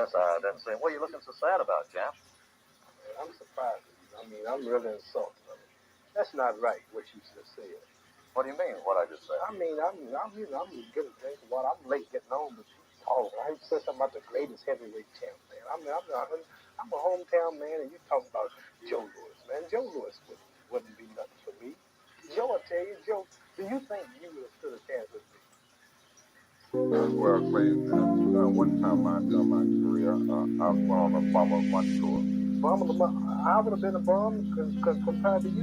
Yes, I didn't see him. What are you looking so sad about, Jap? I'm surprised. I mean, I'm really insulted. That's not right, what you just said. What do you mean, what I just said? I mean, I'm getting a drink of water. I'm late getting home, but you talking. I said something about the greatest heavyweight champ, man. I'm a hometown man, and you talking about Joe Louis, man. Joe Louis wouldn't be nothing for me. Joe, I tell you, Joe, do you think you would have stood a chance with me? Well, Clayton, one time during my career, I was on a Formula One tour. I would have been a bum compared to you.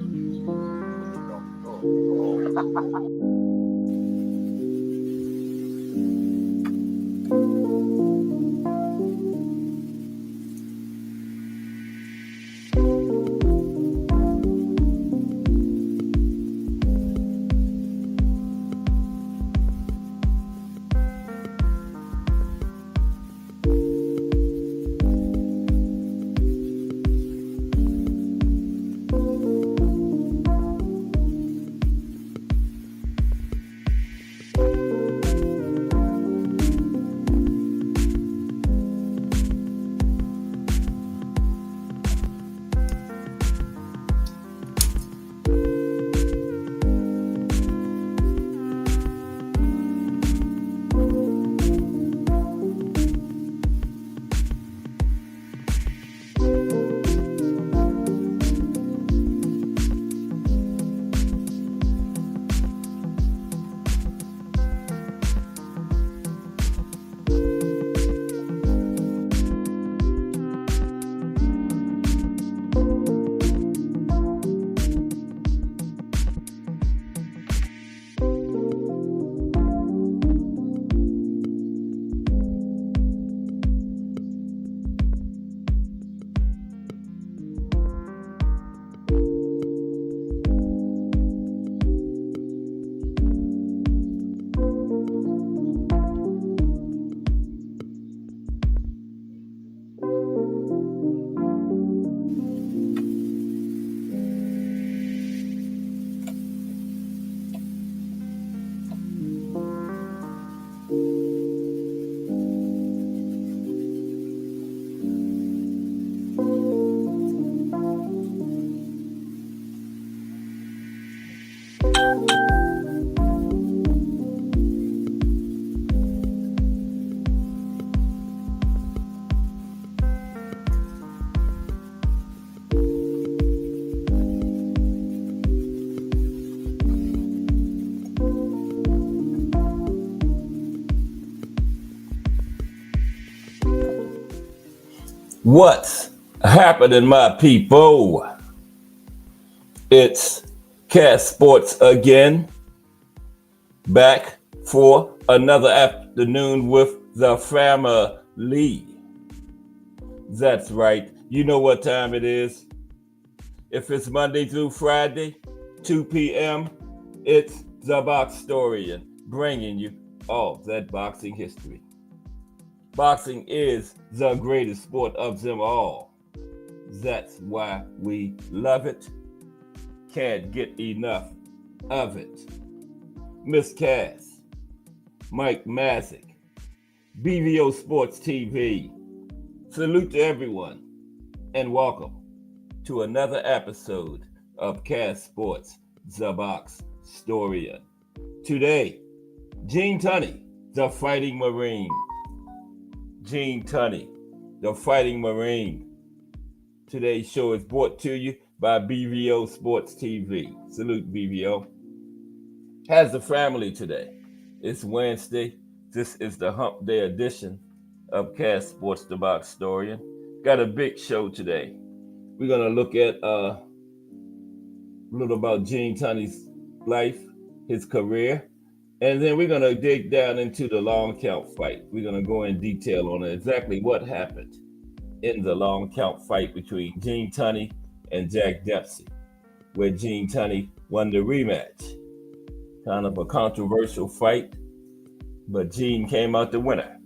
What's happening, my people? It's Cat Sports again, back for another afternoon with the family. That's right. You know what time it is. If it's Monday through Friday, 2 p.m., it's the Boxtorian, bringing you all that boxing history. Boxing is the greatest sport of them all. That's why we love it. Can't get enough of it. Miss Cass, Mike Masick, BVO Sports TV. Salute to everyone and welcome to another episode of Cass Sports, the Boxtorian. Today, Gene Tunney, the Fighting Marine. Gene Tunney, the Fighting Marine. Today's show is brought to you by BVO Sports TV. Salute, BVO. Has the family today. It's Wednesday. This is the Hump Day edition of Cass Sports, the Boxtorian. Got a big show today. We're going to look at a little about Gene Tunney's life, his career, and then we're going to dig down into the long count fight. We're going to go in detail on exactly what happened in the long count fight between Gene Tunney and Jack Dempsey, where Gene Tunney won the rematch. Kind of a controversial fight, but Gene came out the winner.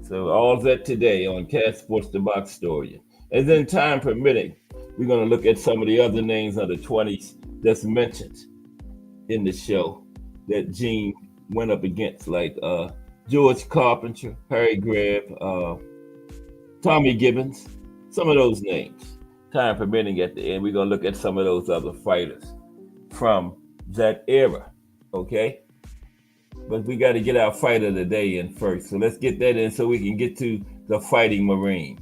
So all that today on Cass Sports, the Boxtorian. And then time permitting, we're going to look at some of the other names of the 20s that's mentioned in the show that Gene went up against, like George Carpenter, Harry Greb, Tommy Gibbons, some of those names. Time permitting at the end, we're going to look at some of those other fighters from that era, okay? But we got to get our fight of the day in first. So let's get that in so we can get to the Fighting Marine.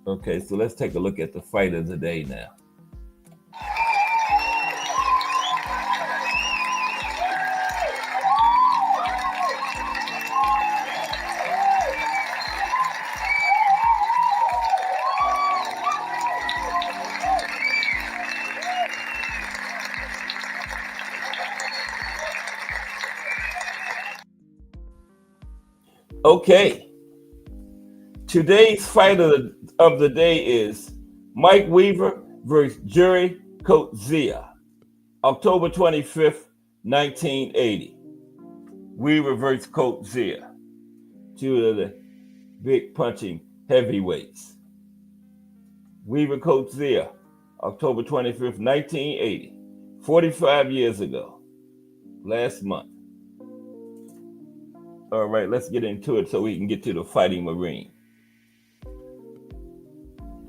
Okay, so let's take a look at the fight of the day now. Okay, today's fight of the day is Mike Weaver versus Jerry Coetzee, October 25th, 1980. Weaver versus Coetzee, two of the big punching heavyweights. Weaver Coetzee, October 25th, 1980, 45 years ago, last month. All right, let's get into it so we can get to the Fighting Marine.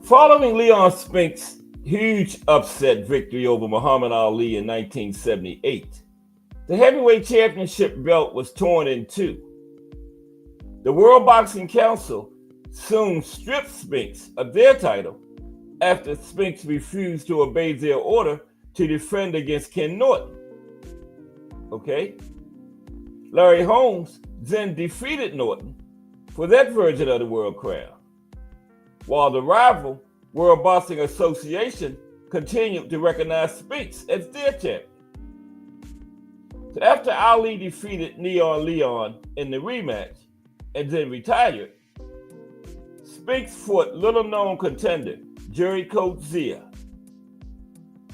Following Leon Spinks' huge upset victory over Muhammad Ali in 1978, the heavyweight championship belt was torn in two. The World Boxing Council soon stripped Spinks of their title after Spinks refused to obey their order to defend against Ken Norton. Okay? Larry Holmes then defeated Norton for that version of the world crown, while the rival World Boxing Association continued to recognize Spinks as their champion. So after Ali defeated Neon Leon in the rematch and then retired, Spinks fought little-known contender Jerry Coetzee.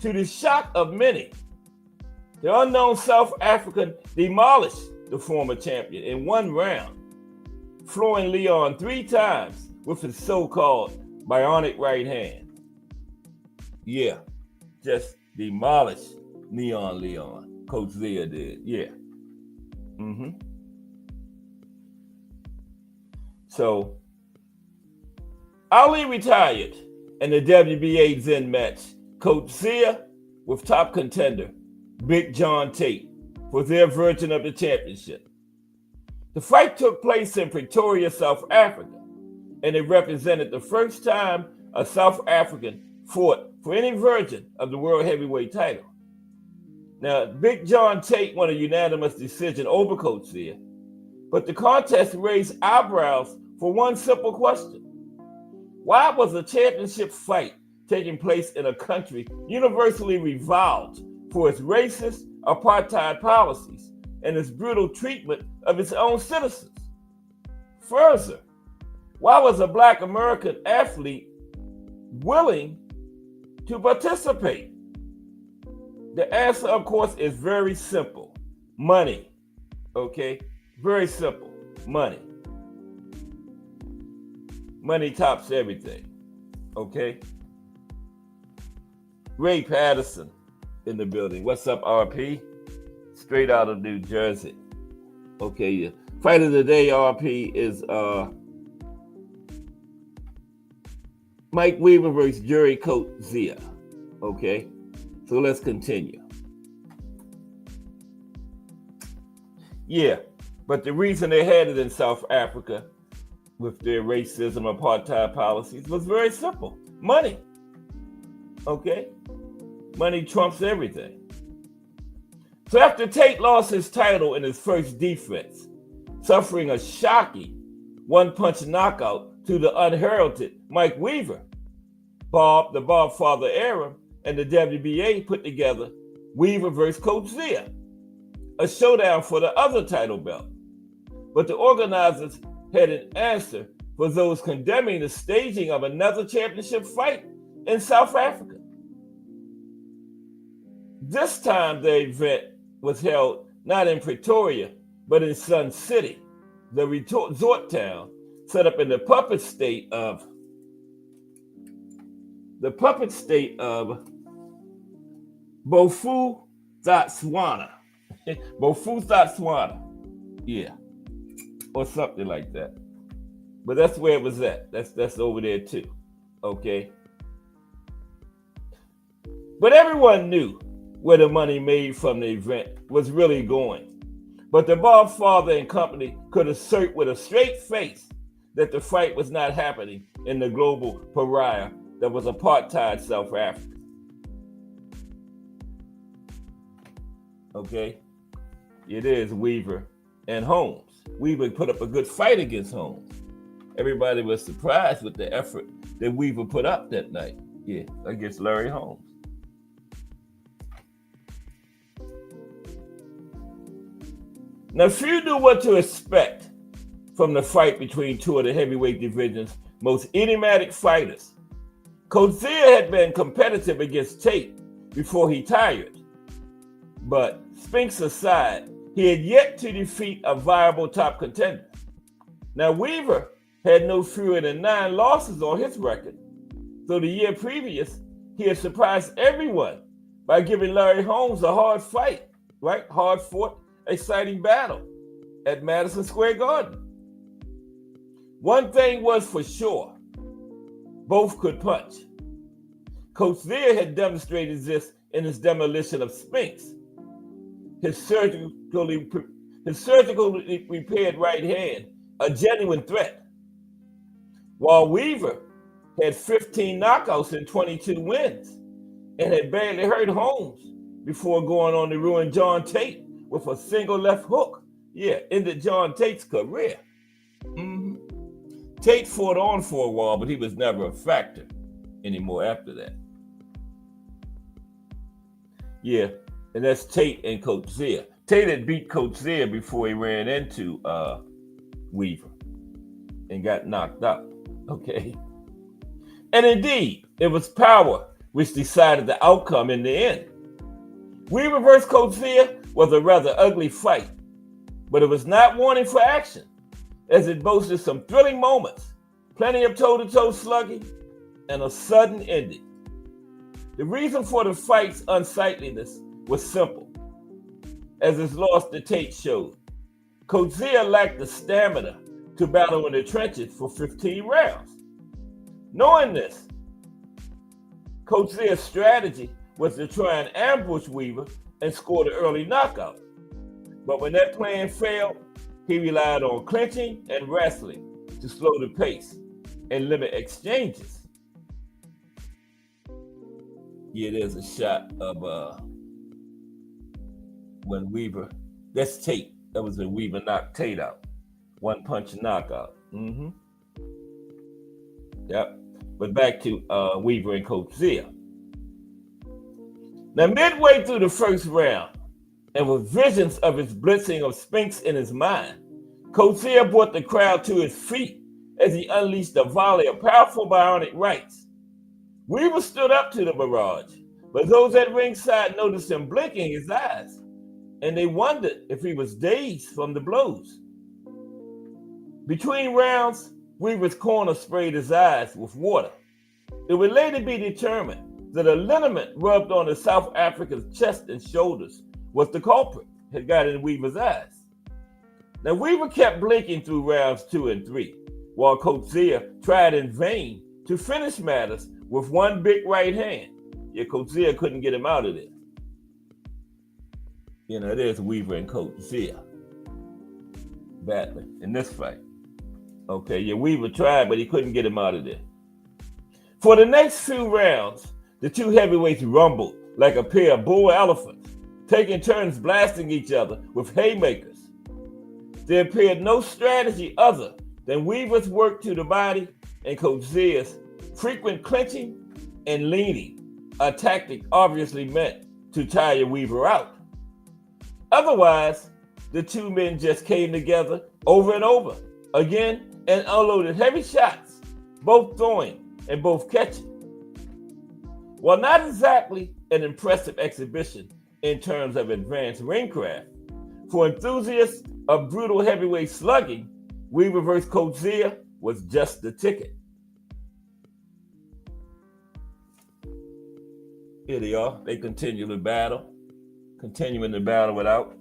To the shock of many, the unknown South African demolished the former champion in one round, flooring Leon 3 times with his so-called bionic right hand. Yeah, just demolished Neon Leon. Coetzee did, yeah. So, Ali retired, and the WBA then matched Coetzee with top contender Big John Tate for their version of the championship. The fight took place in Pretoria, South Africa, and it represented the first time a South African fought for any version of the world heavyweight title. Now, Big John Tate won a unanimous decision over Coetzee, but the contest raised eyebrows for one simple question. Why was a championship fight taking place in a country universally reviled for its racist apartheid policies and its brutal treatment of its own citizens? Further, why was a Black American athlete willing to participate? The answer, of course, is very simple. Money. Okay? Very simple. Money. Money tops everything. Okay? Ray Patterson in the building. What's up, RP? Straight out of New Jersey. Okay, yeah. Fight of the day, RP, is Mike Weaver versus Jerry Coetzee. Okay, so let's continue. Yeah, but the reason they had it in South Africa with their racism, apartheid policies was very simple. Money. Okay? Money trumps everything. So after Tate lost his title in his first defense, suffering a shocking one-punch knockout to the unheralded Mike Weaver, the Bob Father era, and the WBA put together Weaver versus Coetzee, a showdown for the other title belt. But the organizers had an answer for those condemning the staging of another championship fight in South Africa. This time the event was held not in Pretoria, but in Sun City, the resort town set up in the puppet state of Bofu Botswana. Bofu Botswana. Yeah. Or something like that. But that's where it was at. That's over there too. Okay. But everyone knew where the money made from the event was really going. But the Bob father and company could assert with a straight face that the fight was not happening in the global pariah that was apartheid South Africa. Okay? It is Weaver and Holmes. Weaver put up a good fight against Holmes. Everybody was surprised with the effort that Weaver put up that night. Yeah, against Larry Holmes. Now, few knew what to expect from the fight between two of the heavyweight division's most enigmatic fighters. Coetzee had been competitive against Tate before he tired. But Spinks aside, he had yet to defeat a viable top contender. Now, Weaver had no fewer than 9 losses on his record. So the year previous, he had surprised everyone by giving Larry Holmes a hard fight, right? Hard fought, exciting battle at Madison Square Garden. One thing was for sure, both could punch. Coetzee had demonstrated this in his demolition of Spinks. His surgically repaired right hand, a genuine threat. While Weaver had 15 knockouts and 22 wins and had barely hurt Holmes before going on to ruin John Tate with a single left hook. Yeah, ended John Tate's career. Mm-hmm. Tate fought on for a while, but he was never a factor anymore after that. Yeah, and that's Tate and Coetzee. Tate had beat Coetzee before he ran into Weaver and got knocked out. Okay. And indeed, it was power which decided the outcome in the end. Weaver versus Coetzee was a rather ugly fight, but it was not wanting for action, as it boasted some thrilling moments, plenty of toe-to-toe slugging, and a sudden ending. The reason for the fight's unsightliness was simple, as its loss to Tate showed. Coetzee lacked the stamina to battle in the trenches for 15 rounds. Knowing this, Coetzee's strategy was to try and ambush Weaver and score the early knockout. But when that plan failed, he relied on clinching and wrestling to slow the pace and limit exchanges. Yeah, there's a shot of when Weaver, that's Tate. That was when Weaver knocked Tate out. One punch knockout. Mm-hmm. Yep. But back to Weaver and Coetzee. Now, midway through the first round, and with visions of his blitzing of Spinks in his mind, Coetzee brought the crowd to his feet as he unleashed a volley of powerful bionic rights. Weaver stood up to the barrage, but those at ringside noticed him blinking his eyes, and they wondered if he was dazed from the blows. Between rounds, Weaver's corner sprayed his eyes with water. It would later be determined that a liniment rubbed on the South African's chest and shoulders was the culprit, had got in Weaver's eyes. Now, Weaver kept blinking through rounds 2 and 3, while Coetzee tried in vain to finish matters with one big right hand. Yeah, Coetzee couldn't get him out of there. You know, there's Weaver and Coetzee battling in this fight. Okay, yeah, Weaver tried, but he couldn't get him out of there. For the next few rounds, the two heavyweights rumbled like a pair of bull elephants, taking turns blasting each other with haymakers. There appeared no strategy other than Weaver's work to the body and Coetzee's frequent clinching and leaning, a tactic obviously meant to tire Weaver out. Otherwise, the two men just came together over and over again and unloaded heavy shots, both throwing and both catching. While not exactly an impressive exhibition in terms of advanced ringcraft, for enthusiasts of brutal heavyweight slugging, Weaver vs. Coetzee was just the ticket. Here they are. They continue the battle, continuing the battle without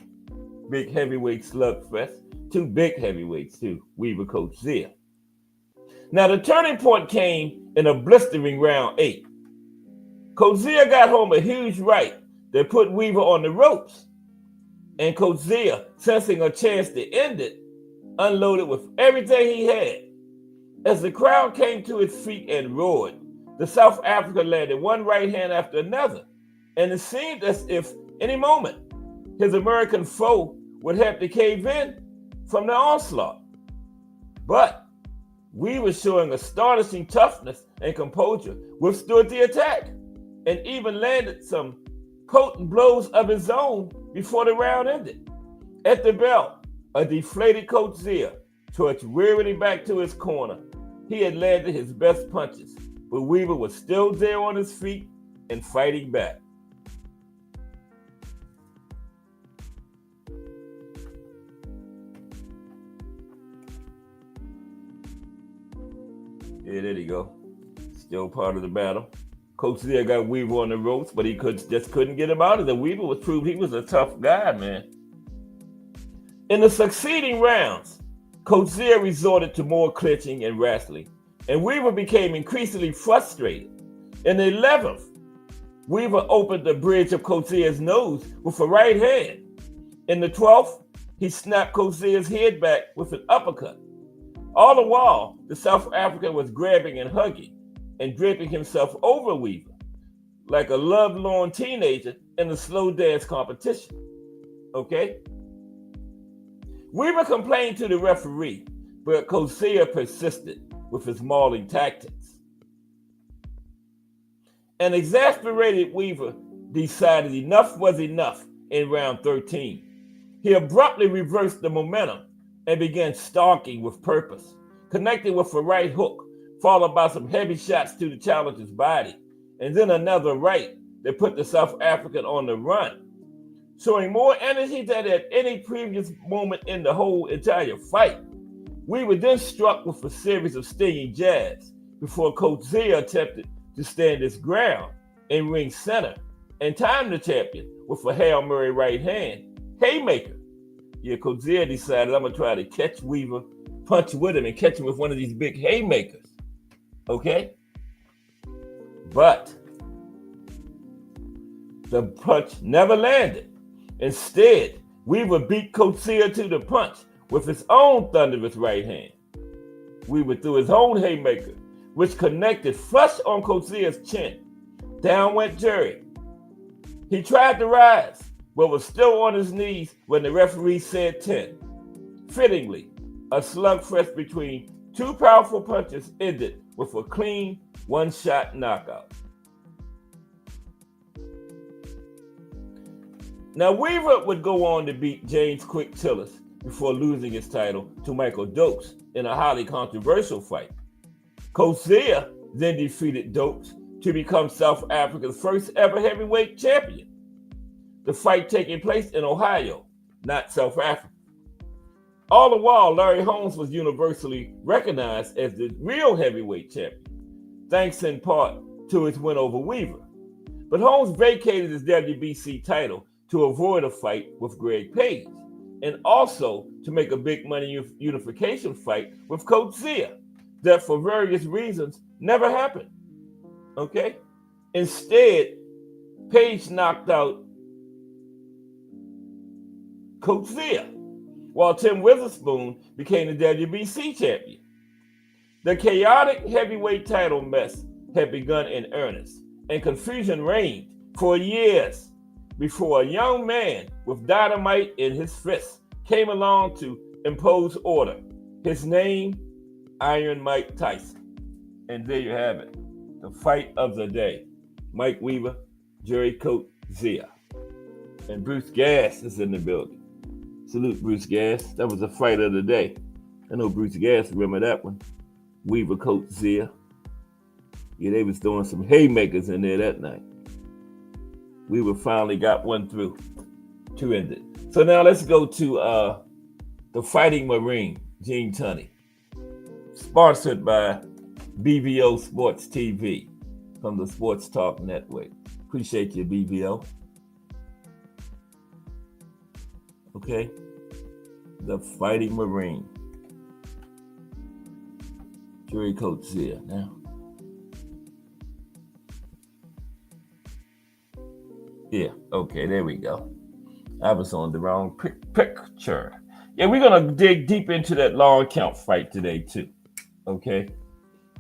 big heavyweight slugfest. Two big heavyweights too, Weaver, Coetzee. Now, the turning point came in a blistering round 8. Coetzee got home a huge right that put Weaver on the ropes. And Coetzee, sensing a chance to end it, unloaded with everything he had. As the crowd came to its feet and roared, the South African landed one right hand after another, and it seemed as if any moment his American foe would have to cave in from the onslaught. But Weaver, showing astonishing toughness and composure, withstood the attack and even landed some potent blows of his own before the round ended. At the bell, a deflated Coetzee trudged wearily back to his corner. He had landed his best punches, but Weaver was still there on his feet and fighting back. Yeah, there you go. Still part of the battle. Coetzee got Weaver on the ropes, but he just couldn't get him out of there. Weaver was proved he was a tough guy, man. In the succeeding rounds, Coetzee resorted to more clinching and wrestling, and Weaver became increasingly frustrated. In the 11th, Weaver opened the bridge of Coetzee's nose with a right hand. In the 12th, he snapped Coetzee's head back with an uppercut. All the while, the South African was grabbing and hugging and draping himself over Weaver like a lovelorn teenager in a slow dance competition. Okay? Weaver complained to the referee, but Coetzee persisted with his mauling tactics. An exasperated Weaver decided enough was enough in round 13. He abruptly reversed the momentum and began stalking with purpose, connecting with a right hook, followed by some heavy shots to the challenger's body, and then another right that put the South African on the run. Showing more energy than at any previous moment in the whole entire fight, Weaver then struck with a series of stinging jabs before Coetzee attempted to stand his ground in ring center and time the champion with a Hail Mary right hand haymaker. Yeah, Coetzee decided, I'm going to try to catch Weaver, punch with him, and catch him with one of these big haymakers. Okay? But the punch never landed. Instead, Weaver beat Coetzee to the punch with his own thunderous right hand. Weaver threw his own haymaker, which connected flush on Coetzee's chin. Down went Jerry. He tried to rise, but was still on his knees when the referee said 10. Fittingly, a slugfest between two powerful punches ended with a clean one-shot knockout. Now, Weaver would go on to beat James Quick Tillis before losing his title to Michael Dokes in a highly controversial fight. Coetzee then defeated Dokes to become South Africa's first ever heavyweight champion. The fight taking place in Ohio, not South Africa. All the while, Larry Holmes was universally recognized as the real heavyweight champion, thanks in part to his win over Weaver. But Holmes vacated his WBC title to avoid a fight with Greg Page, and also to make a big money unification fight with Coetzee that for various reasons never happened. Okay? Instead, Page knocked out Coetzee, while Tim Witherspoon became the WBC champion. The chaotic heavyweight title mess had begun in earnest, and confusion reigned for years before a young man with dynamite in his fist came along to impose order. His name, Iron Mike Tyson. And there you have it, the fight of the day. Mike Weaver, Jerry Coetzee. And Bruce Gass is in the building. Salute Bruce Gass. That was the fight of the day. I know Bruce Gass remember that one. Weaver Coetzee. Yeah, they was throwing some haymakers in there that night. Weaver finally got one through to end it. So now let's go to the Fighting Marine, Gene Tunney. Sponsored by BVO Sports TV from the Sports Talk Network. Appreciate you, BVO. Okay? The Fighting Marine. Jury coach here now. Yeah, okay, there we go. I was on the wrong picture. Yeah, we're going to dig deep into that long count fight today, too. Okay?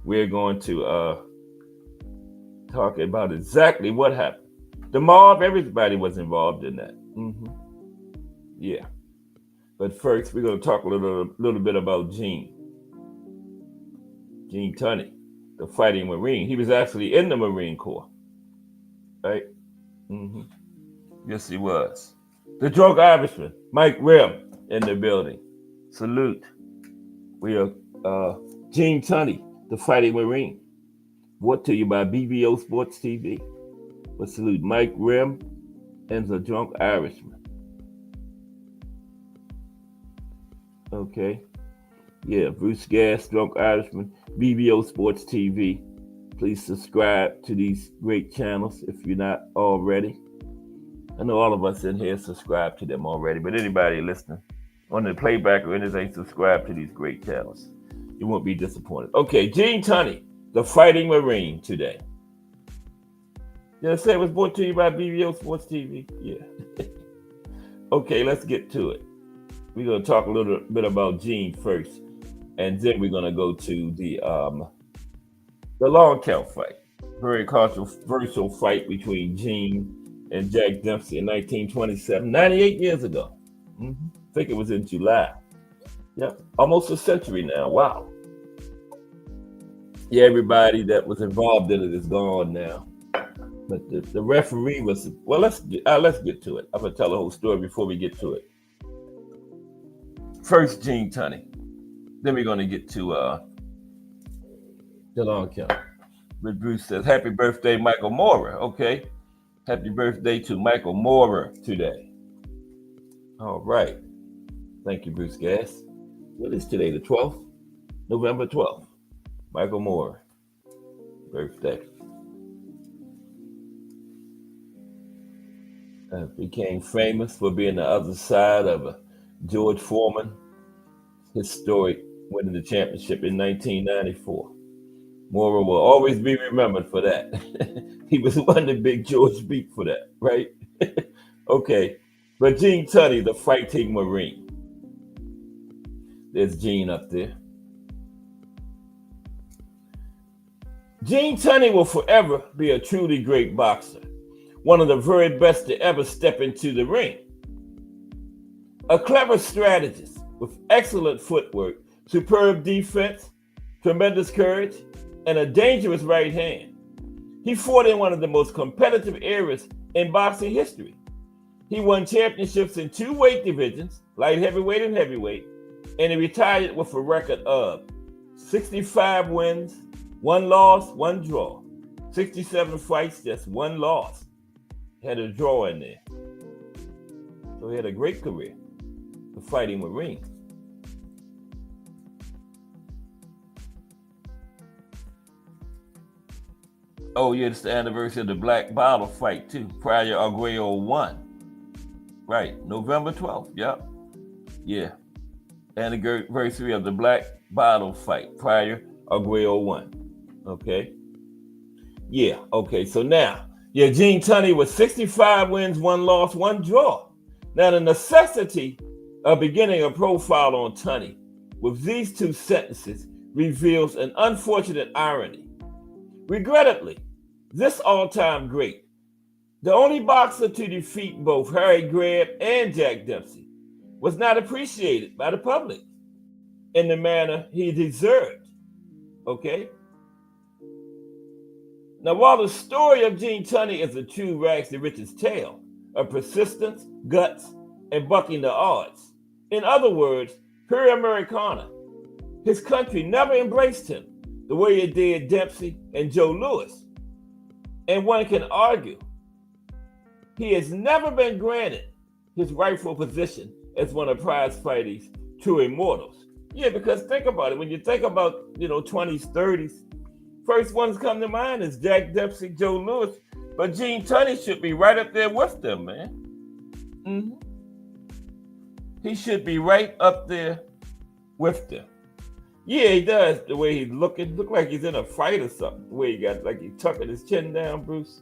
We're going to talk about exactly what happened. The mob, everybody was involved in that. Yeah. But first, we're going to talk a little bit about Gene Tunney, the fighting Marine. He was actually in the Marine Corps, right? Yes, he was. The drunk Irishman, Mike Rim, in the building. Salute. We are Gene Tunney, the fighting Marine. Brought to you by BBO Sports TV. But salute Mike Rim and the drunk Irishman. Okay. Yeah, Bruce Gass, drunk Irishman, BBO Sports TV. Please subscribe to these great channels if you're not already. I know all of us in here subscribe to them already, but anybody listening on the playback or anything, subscribe to these great channels. You won't be disappointed. Okay, Gene Tunney, the fighting Marine today. Did I say it was brought to you by BBO Sports TV? Yeah. Okay, let's get to it. We're going to talk a little bit about Gene first, and then we're going to go to the long count fight. Very controversial fight between Gene and Jack Dempsey in 1927, 98 years ago. I think it was in July. Yep, almost a century now. Wow. Yeah, everybody that was involved in it is gone now. But the referee was, well, let's get to it. I'm going to tell the whole story before we get to it. First, Gene Tunney. Then we're going to get to the long count. But Bruce says, happy birthday, Michael Moorer. Okay. Happy birthday to Michael Moorer today. All right. Thank you, Bruce Gass. What is today, the 12th? November 12th. Michael Moorer. Birthday. Became famous for being the other side of George Foreman, historic winning the championship in 1994. Moorer will always be remembered for that. He was one the big George beat for that, right? Okay, but Gene Tunney, the fighting Marine. There's Gene up there. Gene Tunney will forever be a truly great boxer, one of the very best to ever step into the ring. A clever strategist with excellent footwork, superb defense, tremendous courage, and a dangerous right hand. He fought in one of the most competitive eras in boxing history. He won championships in 2 weight divisions, light heavyweight and heavyweight, and he retired with a record of 65 wins, 1 loss, 1 draw, 67 fights, just 1 loss. Had a draw in there. So he had a great career, the fighting Marine. Oh, yeah, it's the anniversary of the Black Bottle fight, too. Prior Arguello won. Right, November 12th, yep. Yeah. Anniversary of the Black Bottle fight. Prior Arguello won. Okay. Yeah, okay, so now, yeah, Gene Tunney was 65 wins, 1 loss, 1 draw. Now, the necessity of beginning a profile on Tunney with these 2 sentences reveals an unfortunate irony. Regrettably, this all-time great, the only boxer to defeat both Harry Greb and Jack Dempsey, was not appreciated by the public in the manner he deserved. Okay? Now, while the story of Gene Tunney is a true rags to riches tale of persistence, guts, and bucking the odds, in other words, pure Americana, his country never embraced him the way it did Dempsey and Joe Louis. And one can argue he has never been granted his rightful position as one of prize fighters' true immortals. Yeah, because think about it. When you think about, 20s, 30s, first ones come to mind is Jack Dempsey, Joe Louis, but Gene Tunney should be right up there with them, man. He should be right up there with them. Yeah, he does. The way he's looking, look like he's in a fight or something. The way he got, like he's tucking his chin down, Bruce.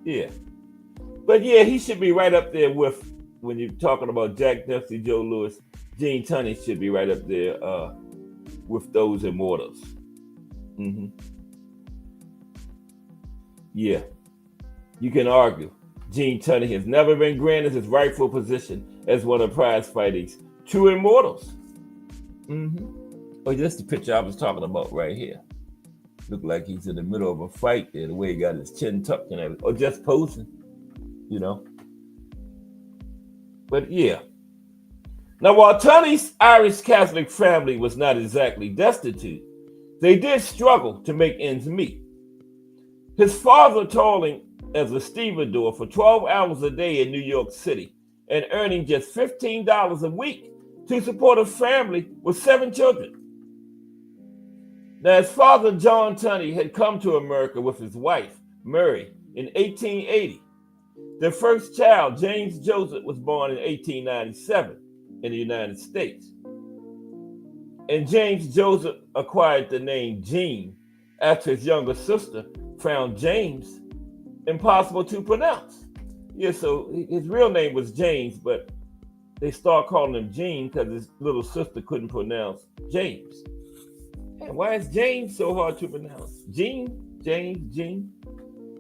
Yeah, but yeah, he should be right up there with when you're talking about Jack Dempsey, Joe Louis, Gene Tunney should be right up there with those immortals. Mm-hmm. Yeah, you can argue. Gene Tunney has never been granted his rightful position as one of prize fighting's true immortals. Mm-hmm. Oh, that's the picture I was talking about right here. Look like he's in the middle of a fight there, the way he got his chin tucked and everything. Or just posing, you know. But yeah. Now, while Tunney's Irish Catholic family was not exactly destitute, they did struggle to make ends meet. His father toiling as a stevedore for 12 hours a day in New York City and earning just $15 a week to support a family with 7 children. Now, his father, John Tunney, had come to America with his wife, Mary, in 1880. Their first child, James Joseph, was born in 1897 in the United States. And James Joseph acquired the name Gene after his younger sister found James impossible to pronounce. Yeah, so his real name was James, but they start calling him Gene because his little sister couldn't pronounce James. And why is James so hard to pronounce? James.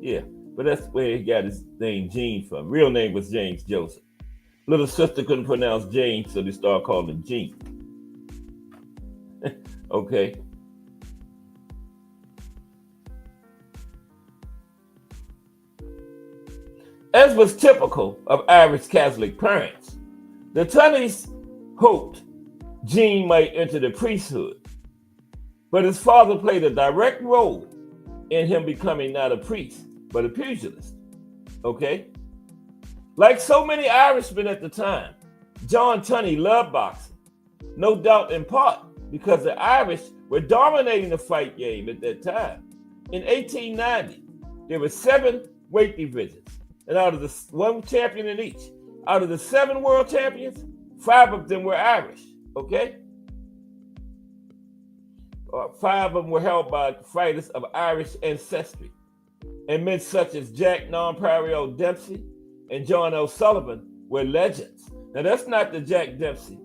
Yeah, but that's where he got his name Gene from. Real name was James Joseph. Little sister couldn't pronounce James, so they started calling him Gene. Okay. As was typical of Irish Catholic parents, the Tunneys hoped Gene might enter the priesthood, but his father played a direct role in him becoming not a priest, but a pugilist. Okay? Like so many Irishmen at the time, John Tunney loved boxing, no doubt in part because the Irish were dominating the fight game at that time. In 1890, there were 7 weight divisions, and out of the 1 champion in each, out of the 7 world champions, 5 of them were Irish, okay? 5 of them were held by fighters of Irish ancestry, and men such as Jack "Non-Pareil" Dempsey and John L. Sullivan were legends. Now, that's not the Jack Dempsey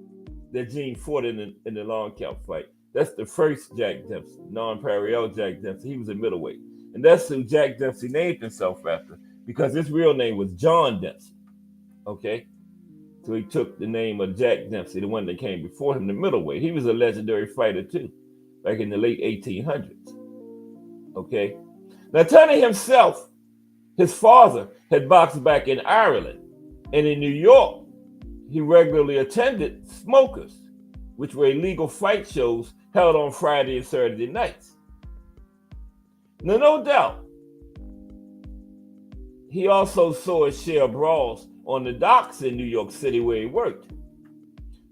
that Gene fought in the long count fight. That's the first Jack Dempsey, Non-Pareil Jack Dempsey. He was a middleweight. And that's who Jack Dempsey named himself after, because his real name was John Dempsey. Okay? So he took the name of Jack Dempsey, the one that came before him, the middleweight. He was a legendary fighter too, back in the late 1800s. Okay? Now, Tunney himself, his father, had boxed back in Ireland. And in New York, he regularly attended Smokers, which were illegal fight shows held on Friday and Saturday nights. Now, no doubt, he also saw his share of brawls on the docks in New York City where he worked.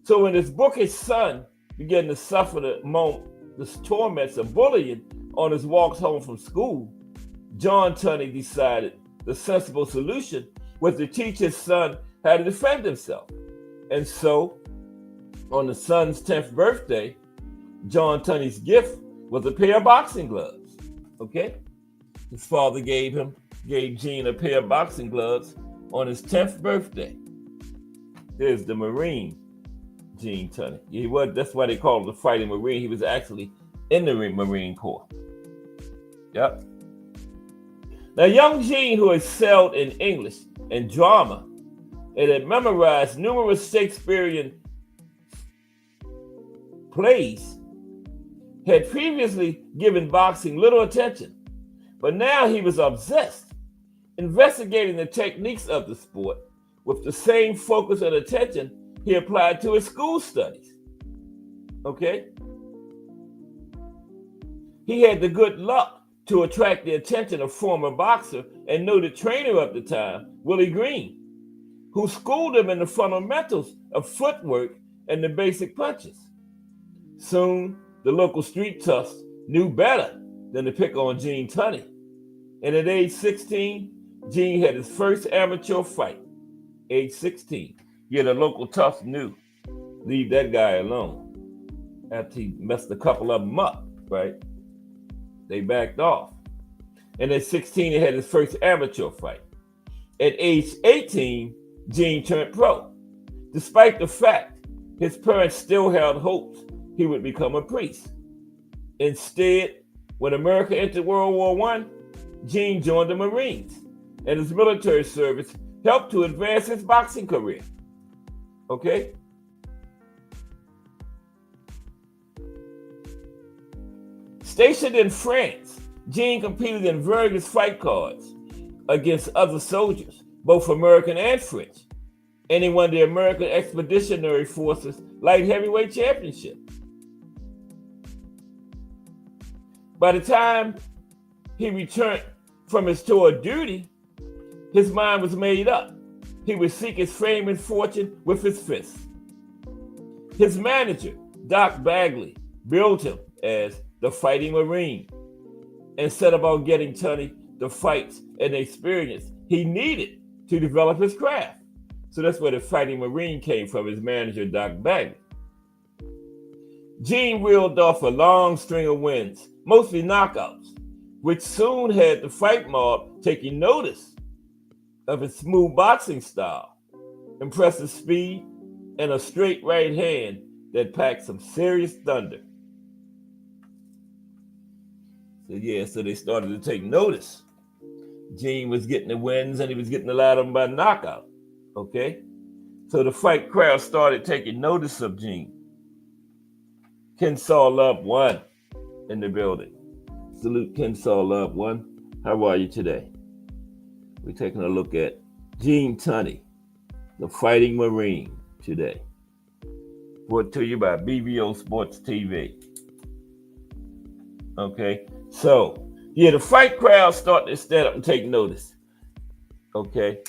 So when his bookish son began to suffer the torments of bullying on his walks home from school, John Tunney decided the sensible solution was to teach his son how to defend himself. And so, on the son's 10th birthday, John Tunney's gift was a pair of boxing gloves. Okay? His father gave Gene a pair of boxing gloves on his 10th birthday. There's the Marine, Gene Tunney. That's why they call him the Fighting Marine. He was actually in the Marine Corps. Yep. Now, young Gene, who excelled in English and drama and had memorized numerous Shakespearean plays, had previously given boxing little attention, but now he was obsessed, investigating the techniques of the sport with the same focus and attention he applied to his school studies. Okay? He had the good luck to attract the attention of former boxer and noted trainer of the time, Willie Green, who schooled him in the fundamentals of footwork and the basic punches. Soon, the local street toughs knew better than to pick on Gene Tunney. And at age 16, Gene had his first amateur fight. Age 16. Yeah, the local toughs knew. Leave that guy alone. after he messed a couple of them up, right? They backed off. And at 16, he had his first amateur fight. At age 18, Gene turned pro, despite the fact his parents still held hopes he would become a priest. Instead, when America entered World War I, Gene joined the Marines, and his military service helped to advance his boxing career. Okay? Stationed in France, Gene competed in various fight cards against other soldiers, both American and French, and he won the American Expeditionary Forces Light Heavyweight Championship. By the time he returned from his tour of duty, his mind was made up. He would seek his fame and fortune with his fists. His manager, Doc Bagley, billed him as the Fighting Marine and set about getting Tunney the fights and the experience he needed to develop his craft. So that's where the Fighting Marine came from, his manager, Doc Bagley. Gene reeled off a long string of wins, mostly knockouts, which soon had the fight mob taking notice of his smooth boxing style, impressive speed, and a straight right hand that packed some serious thunder. So they started to take notice. Gene was getting the wins and he was getting a lot of them by knockout. Okay? So the fight crowd started taking notice of Gene. Kensaw Love One in the building. Salute Kensaw Love One. How are you today? We're taking a look at Gene Tunney, the Fighting Marine, today. Brought to you by BBO Sports TV. Okay, so the fight crowd started to stand up and take notice. Okay,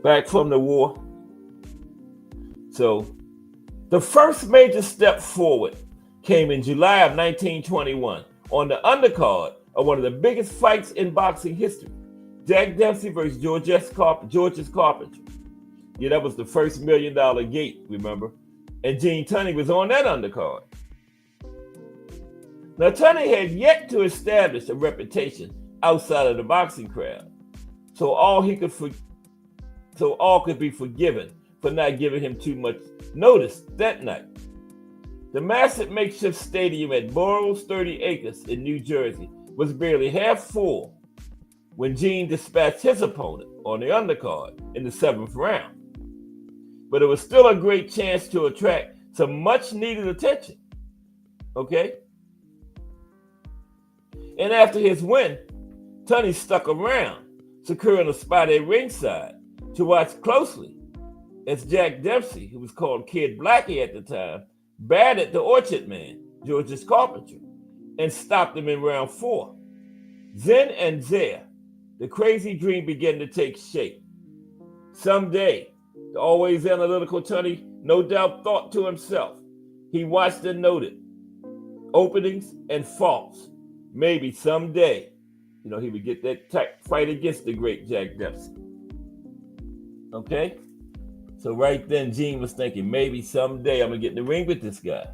back from the war. So the first major step forward came in July of 1921 on the undercard of one of the biggest fights in boxing history, Jack Dempsey versus George's Carpenter. Yeah, that was the first $1 million gate, remember? And Gene Tunney was on that undercard. Now, Tunney had yet to establish a reputation outside of the boxing crowd, so all could be forgiven for not giving him too much notice that night. The massive makeshift stadium at Burroughs 30 Acres in New Jersey was barely half full when Gene dispatched his opponent on the undercard in the 7th round. But it was still a great chance to attract some much needed attention. Okay? And after his win, Tunney stuck around, securing a spot at ringside to watch closely as Jack Dempsey, who was called Kid Blackie at the time, battered the Orchard Man, George's Carpenter, and stopped him in round 4. Then and there, the crazy dream began to take shape. Someday, the always analytical Tunney no doubt thought to himself, he watched and noted openings and faults. Maybe someday, he would get that fight against the great Jack Dempsey. Okay? So right then, Gene was thinking, maybe someday I'm going to get in the ring with this guy.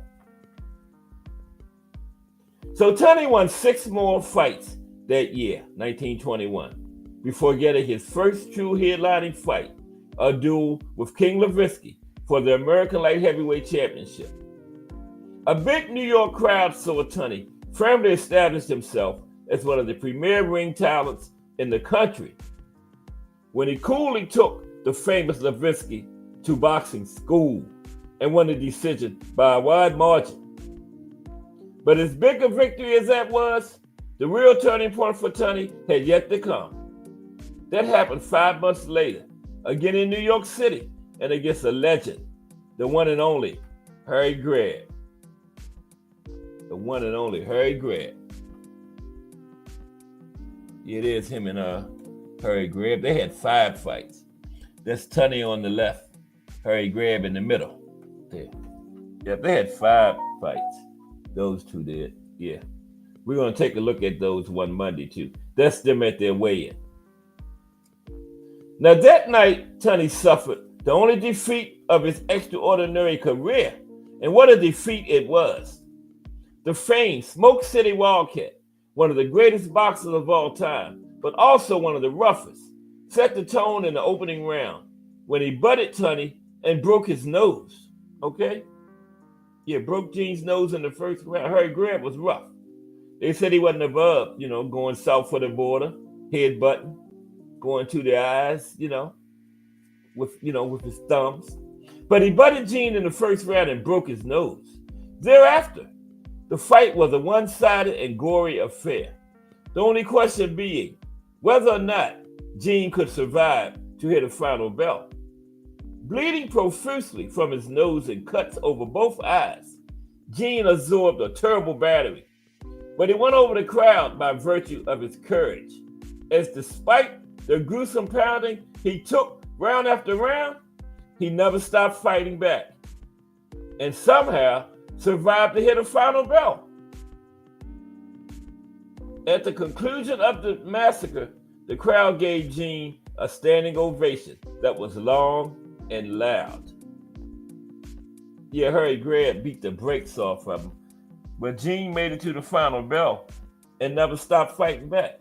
So Tunney won 6 more fights that year, 1921, before getting his first true headlining fight, a duel with King Levinsky for the American Light Heavyweight Championship. A big New York crowd saw Tunney firmly established himself as one of the premier ring talents in the country when he coolly took the famous Levinsky to boxing school and won the decision by a wide margin. But as big a victory as that was, the real turning point for Tunney had yet to come. That happened 5 months later, again in New York City, and against a legend, the one and only Harry Greb. The one and only Harry Greb. It is him and Harry Greb. They had 5 fights. That's Tunney on the left, Harry Greb in the middle. There. Yeah, they had 5 fights. Those two did. Yeah. We're going to take a look at those one Monday too. That's them at their weigh-in. Now that night, Tunney suffered the only defeat of his extraordinary career. And what a defeat it was. the famed Smoke City Wildcat, one of the greatest boxers of all time, but also one of the roughest, set the tone in the opening round when he butted Tunney and broke his nose. Okay? Yeah, broke Gene's nose in the first round. Harry Grant was rough. They said he wasn't above, going south of the border, head button, going to the eyes, with his thumbs. But he butted Gene in the first round and broke his nose. Thereafter, the fight was a one-sided and gory affair. The only question being whether or not Gene could survive to hit a final bell. Bleeding profusely from his nose and cuts over both eyes, Gene absorbed a terrible battery, but he won over the crowd by virtue of his courage, as despite the gruesome pounding he took round after round, he never stopped fighting back, and somehow survived to hit a final bell. At the conclusion of the massacre, the crowd gave Gene a standing ovation that was long and loud. Yeah, Harry Grant beat the brakes off of him, but Gene made it to the final bell and never stopped fighting back.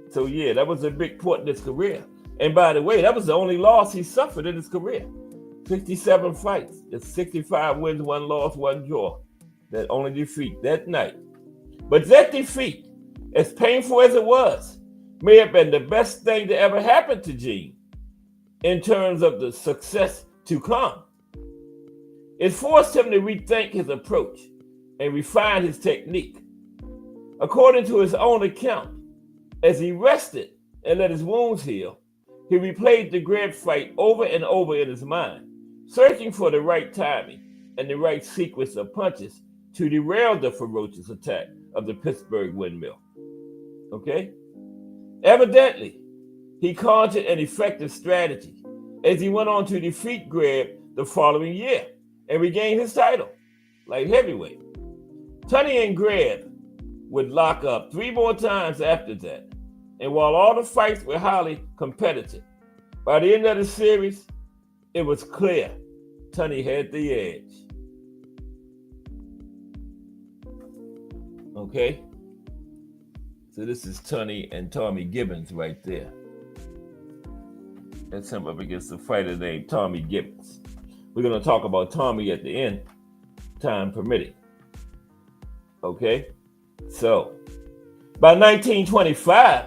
So yeah, that was a big point in his career. And by the way, that was the only loss he suffered in his career. 67 fights. It's 65 wins, 1 loss, 1 draw. That only defeat that night. But that defeat, as painful as it was, may have been the best thing to ever happen to Gene in terms of the success to come. It forced him to rethink his approach and refine his technique. According to his own account, as he rested and let his wounds heal, he replayed the Grant fight over and over in his mind, searching for the right timing and the right sequence of punches to derail the ferocious attack of the Pittsburgh windmill. Okay? Evidently, he conjured an effective strategy as he went on to defeat Grant the following year and regain his title, light heavyweight. Tunney and Grant would lock up 3 more times after that. And while all the fights were highly competitive, by the end of the series, it was clear Tunney had the edge. Okay? So this is Tunney and Tommy Gibbons right there. That's him up against a fighter named Tommy Gibbons. We're going to talk about Tommy at the end, time permitting. Okay? So, by 1925,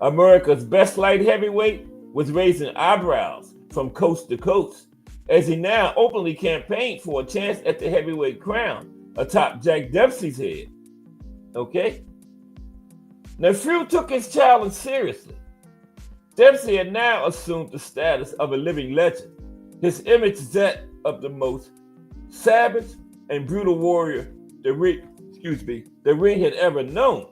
America's best light heavyweight was raising eyebrows from coast to coast as he now openly campaigned for a chance at the heavyweight crown atop Jack Dempsey's head. Okay? Now, few took his challenge seriously. Dempsey had now assumed the status of a living legend, his image that of the most savage and brutal warrior the ring had ever known.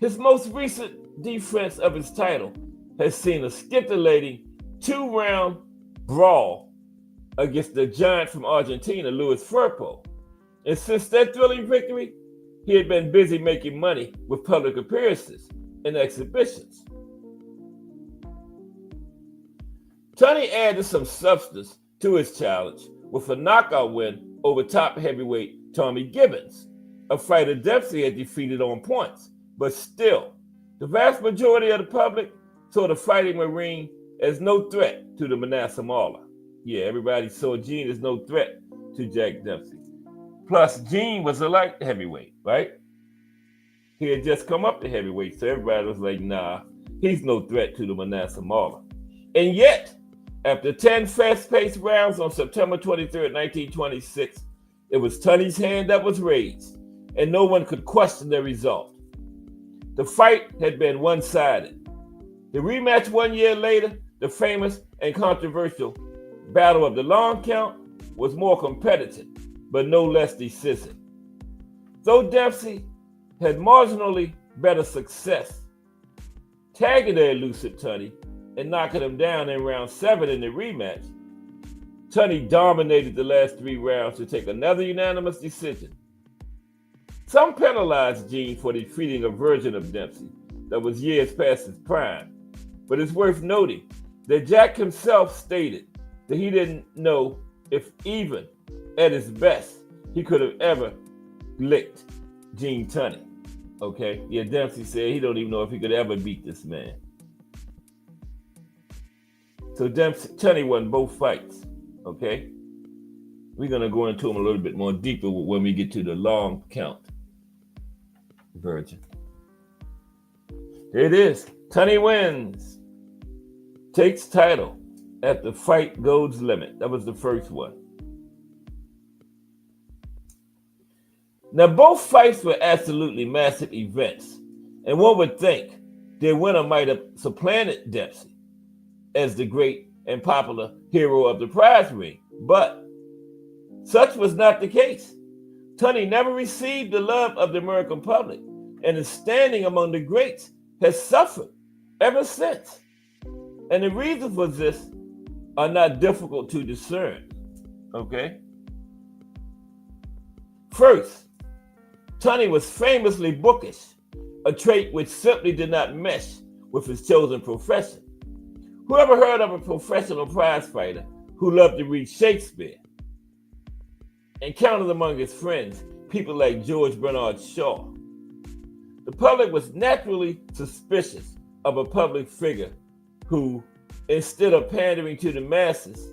His most recent defense of his title has seen a scintillating 2-round brawl against the giant from Argentina, Luis Firpo. And since that thrilling victory, he had been busy making money with public appearances and exhibitions. Tunney added some substance to his challenge with a knockout win over top heavyweight Tommy Gibbons, a fighter Dempsey had defeated on points. But still, the vast majority of the public saw the fighting Marine as no threat to the Manasseh Mauler. Yeah, everybody saw Gene as no threat to Jack Dempsey. Plus, Gene was a light heavyweight, right? He had just come up to heavyweight, so everybody was like, nah, he's no threat to the Manasseh Mauler. And yet, after 10 fast-paced rounds on September 23rd, 1926, it was Tunney's hand that was raised, and no one could question the result. The fight had been one-sided. The rematch 1 year later, the famous and controversial Battle of the Long Count, was more competitive, but no less decisive. Though Dempsey had marginally better success tagging the elusive Tunney and knocking him down in round 7 in the rematch, Tunney dominated the last 3 rounds to take another unanimous decision. Some penalized Gene for defeating a version of Dempsey that was years past his prime, but it's worth noting that Jack himself stated that he didn't know if even at his best he could have ever licked Gene Tunney. Okay, yeah, Dempsey said he don't even know if he could ever beat this man. So Tunney won both fights. Okay, we're gonna go into them a little bit more deeper when we get to the long count version. Here it is. Tunney wins. Takes title at the fight goes limit. That was the first one. Now, both fights were absolutely massive events, and one would think their winner might have supplanted Dempsey as the great and popular hero of the prize ring, but such was not the case. Tunney never received the love of the American public, and his standing among the greats has suffered ever since. And the reasons for this are not difficult to discern. Okay? First, Tunney was famously bookish, a trait which simply did not mesh with his chosen profession. Whoever heard of a professional prize fighter who loved to read Shakespeare and counted among his friends people like George Bernard Shaw? The public was naturally suspicious of a public figure who, instead of pandering to the masses,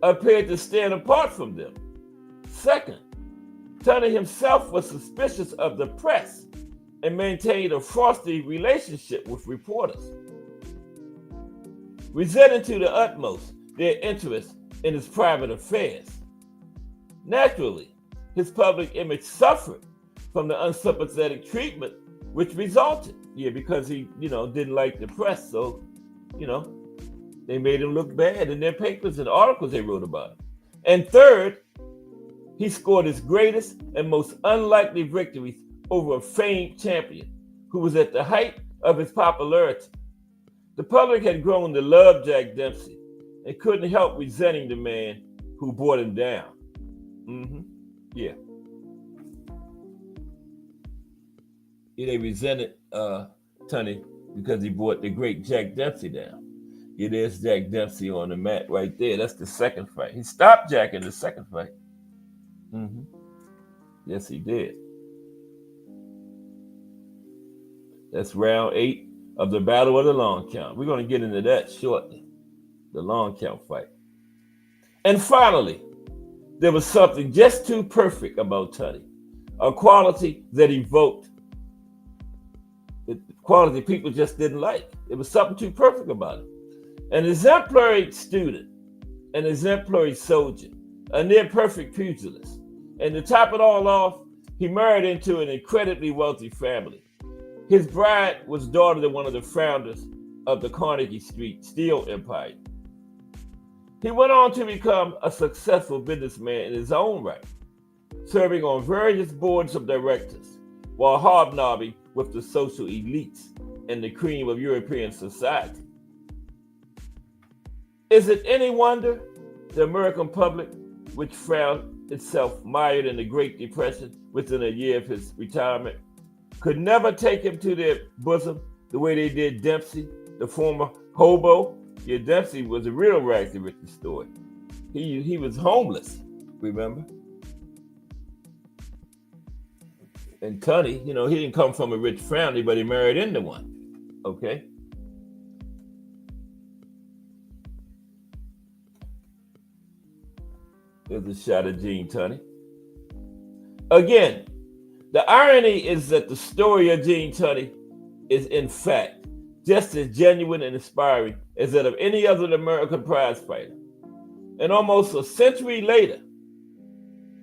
appeared to stand apart from them. Second, Tunney himself was suspicious of the press and maintained a frosty relationship with reporters, resenting to the utmost their interest in his private affairs. Naturally, his public image suffered from the unsympathetic treatment which resulted. Yeah, because he, didn't like the press, so, they made him look bad in their papers and articles they wrote about him. And third, he scored his greatest and most unlikely victories over a famed champion who was at the height of his popularity. The public had grown to love Jack Dempsey and couldn't help resenting the man who brought him down. Yeah. They resented Tunney because he brought the great Jack Dempsey down. Yeah, there's Jack Dempsey on the mat right there. That's the second fight. He stopped Jack in the second fight. Yes, he did. That's round 8 of the Battle of the Long Count. We're going to get into that shortly, the long count fight. And finally, there was something just too perfect about Tunney, a quality that evoked the quality people just didn't like. It was something too perfect about it. An exemplary student, an exemplary soldier, a near-perfect pugilist. And to top it all off, he married into an incredibly wealthy family. His bride was daughter to one of the founders of the Carnegie Street Steel Empire. He went on to become a successful businessman in his own right, serving on various boards of directors while hobnobbing with the social elites and the cream of European society. Is it any wonder the American public, which found itself mired in the Great Depression within a year of his retirement, could never take him to their bosom the way they did Dempsey, the former hobo? Yeah, Dempsey was a real rags to riches story. He was homeless, remember? And Tunney, he didn't come from a rich family, but he married into one, okay? There's a shot of Gene Tunney. Again, the irony is that the story of Gene Tunney is, in fact, just as genuine and inspiring as that of any other American prize fighter. And almost a century later,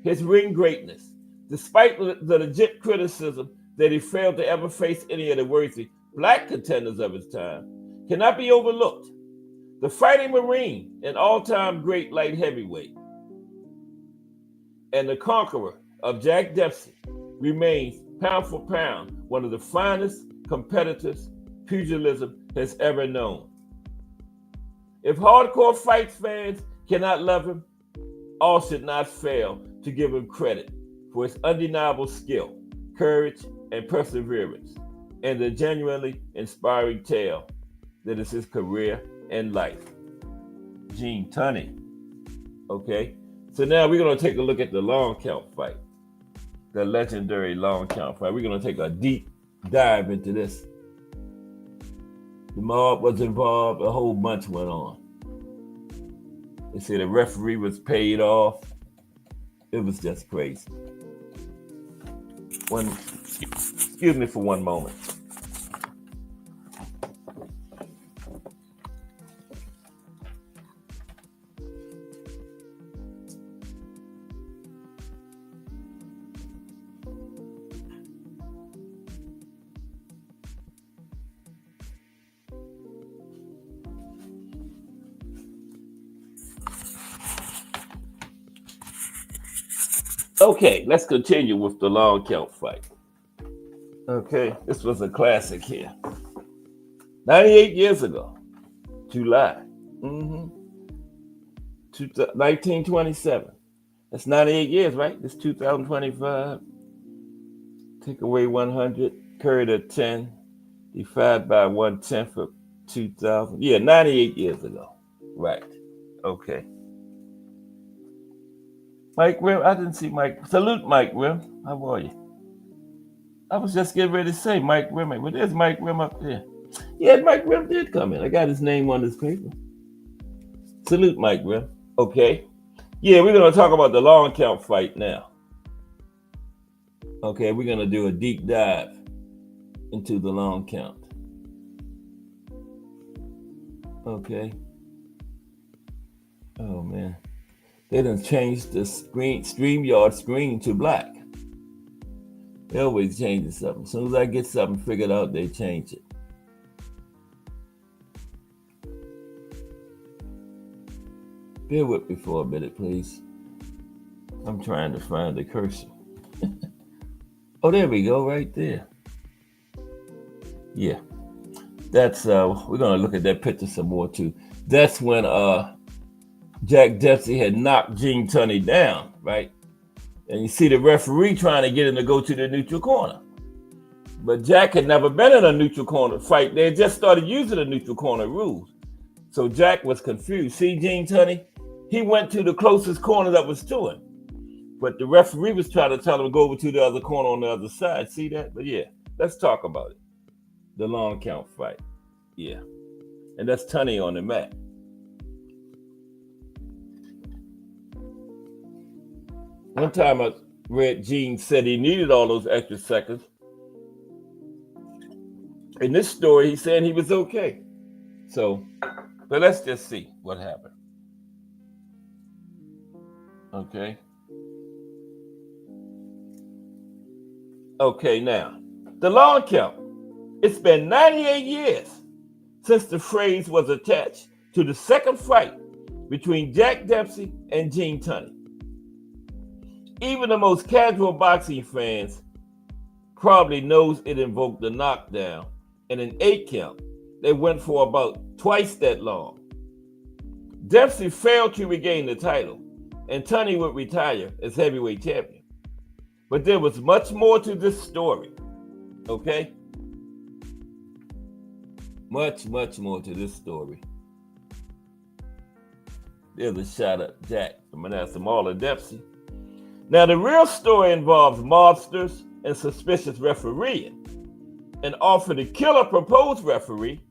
his ring greatness, despite the legit criticism that he failed to ever face any of the worthy black contenders of his time, cannot be overlooked. The Fighting Marine, an all-time great light heavyweight, and the conqueror of Jack Dempsey, remains pound for pound one of the finest competitors pugilism has ever known. If hardcore fight fans cannot love him, all should not fail to give him credit for his undeniable skill, courage, and perseverance, and the genuinely inspiring tale that is his career and life. Gene Tunney. Okay, so now we're going to take a look at the long count fight. the legendary long count fight. We're going to take a deep dive into this. The mob was involved. A whole bunch went on. They say the referee was paid off. It was just crazy. Excuse me for one moment. Okay, let's continue with the long count fight. Okay, this was a classic here. 98 years ago, July 1927. That's 98 years, right? It's 2025. Take away 100, carry to 10, divide by 1/10 of 2000. Yeah, 98 years ago. Right. Okay. Mike Rim, I didn't see Mike. Salute, Mike Rim. How are you? I was just getting ready to say Mike Rim. Well, there's Mike Rim up there. Yeah, Mike Rim did come in. I got his name on this paper. Salute, Mike Rim. Okay. Yeah, we're going to talk about the long count fight now. Okay, we're going to do a deep dive into the long count. Okay. Oh, man. They done changed the StreamYard screen to black. They always change something. As soon as I get something figured out, they change it. Bear with me for a minute, please. I'm trying to find the cursor. Oh, there we go, right there. Yeah. That's, we're going to look at that picture some more, too. That's when Jack Dempsey had knocked Gene Tunney down, right? And you see the referee trying to get him to go to the neutral corner. But Jack had never been in a neutral corner fight. They had just started using the neutral corner rules. So Jack was confused. See Gene Tunney? He went to the closest corner that was to him. But the referee was trying to tell him to go over to the other corner on the other side. See that? But yeah, let's talk about it. The long count fight. Yeah. And that's Tunney on the mat. One time I read Gene said he needed all those extra seconds. In this story, he's saying he was okay. So, but let's just see what happened. Okay. Okay, now, the long count. It's been 98 years since the phrase was attached to the second fight between Jack Dempsey and Gene Tunney. Even the most casual boxing fans probably knows it invoked the knockdown and an 8 count that went for about twice that long. Dempsey failed to regain the title, and Tunney would retire as heavyweight champion. But there was much more to this story, okay? Much, much more to this story. There's a shot at Jack Manasseh Marlon Dempsey. Now, the real story involves mobsters and suspicious refereeing, and offered to kill a proposed referee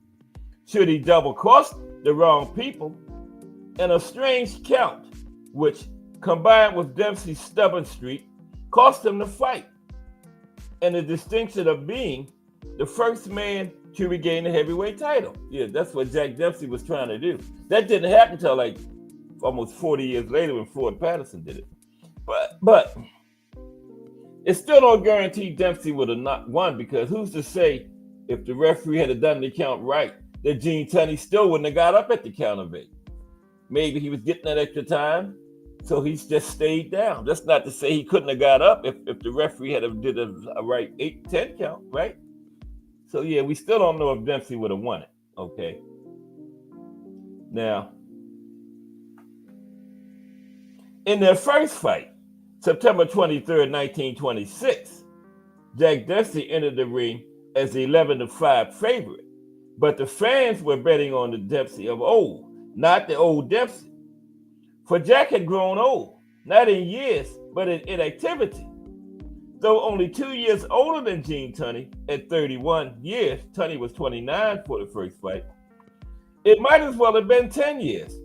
should he double-cross the wrong people, and a strange count, which, combined with Dempsey's stubborn streak, cost him the fight, and the distinction of being the first man to regain the heavyweight title. Yeah, that's what Jack Dempsey was trying to do. That didn't happen until like almost 40 years later when Floyd Patterson did it. But it still don't guarantee Dempsey would have not won, because who's to say if the referee had done the count right that Gene Tunney still wouldn't have got up at the count of 8. Maybe he was getting that extra time, so he's just stayed down. That's not to say he couldn't have got up if the referee had did a right 8-10 count, right? So yeah, we still don't know if Dempsey would have won it, okay? Now, in their first fight, September 23rd, 1926, Jack Dempsey entered the ring as the 11-5 favorite, but the fans were betting on the Dempsey of old, not the old Dempsey. For Jack had grown old, not in years, but in inactivity. Though only 2 years older than Gene Tunney, at 31 years, Tunney was 29 for the first fight, it might as well have been 10 years.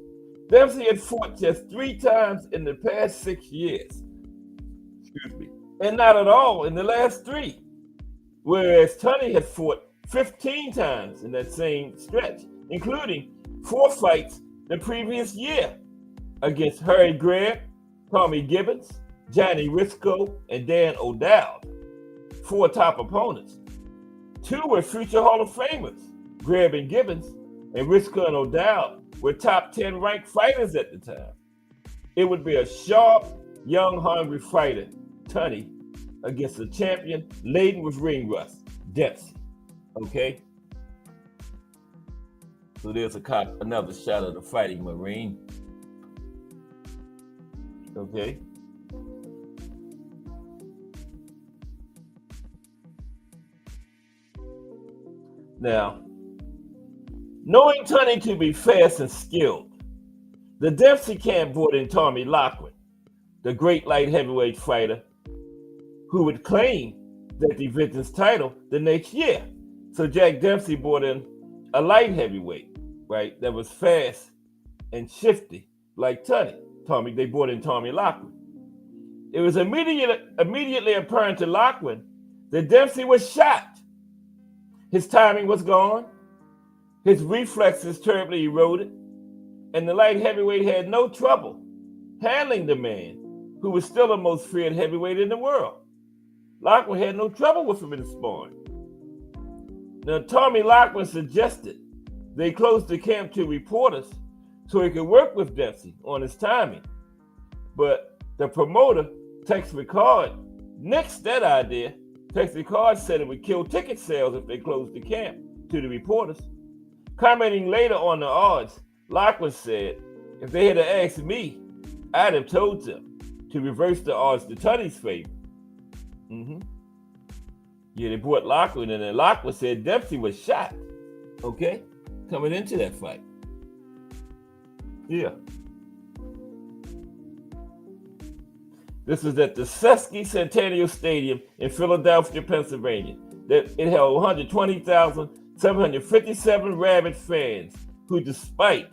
Dempsey had fought just 3 times in the past 6 years. Excuse me. And not at all in the last 3. Whereas Tunney had fought 15 times in that same stretch, including 4 fights the previous year against Harry Greb, Tommy Gibbons, Johnny Risco, and Dan O'Dowd. 4 top opponents. 2 were future Hall of Famers, Greb and Gibbons, and Risco and O'Dowd were top 10 ranked fighters at the time. It would be a sharp, young, hungry fighter, Tunney, against a champion laden with ring rust, Dempsey. Okay? So there's another shot of the Fighting Marine. Okay? Now, knowing Tunney to be fast and skilled, the Dempsey camp brought in Tommy Loughlin, the great light heavyweight fighter, who would claim that defended his title the next year. So Jack Dempsey brought in a light heavyweight, right, that was fast and shifty like Tunney. They brought in Tommy Loughlin. It was immediately apparent to Loughlin that Dempsey was shot. His timing was gone, his reflexes terribly eroded, and the light heavyweight had no trouble handling the man who was still the most feared heavyweight in the world. Loughlin had no trouble with him in sparring. Now, Tommy Loughlin suggested they close the camp to reporters so he could work with Dempsey on his timing. But the promoter, Tex Rickard, nixed that idea. Tex Rickard said it would kill ticket sales if they closed the camp to the reporters. Commenting later on the odds, Loughlin said, if they had asked me, I'd have told them to reverse the odds to Tunney's favor. Yeah, they brought Loughlin in, and Loughlin said Dempsey was shot, okay, coming into that fight. Yeah. This was at the Susky Centennial Stadium in Philadelphia, Pennsylvania. It held 120,757 rabid fans who, despite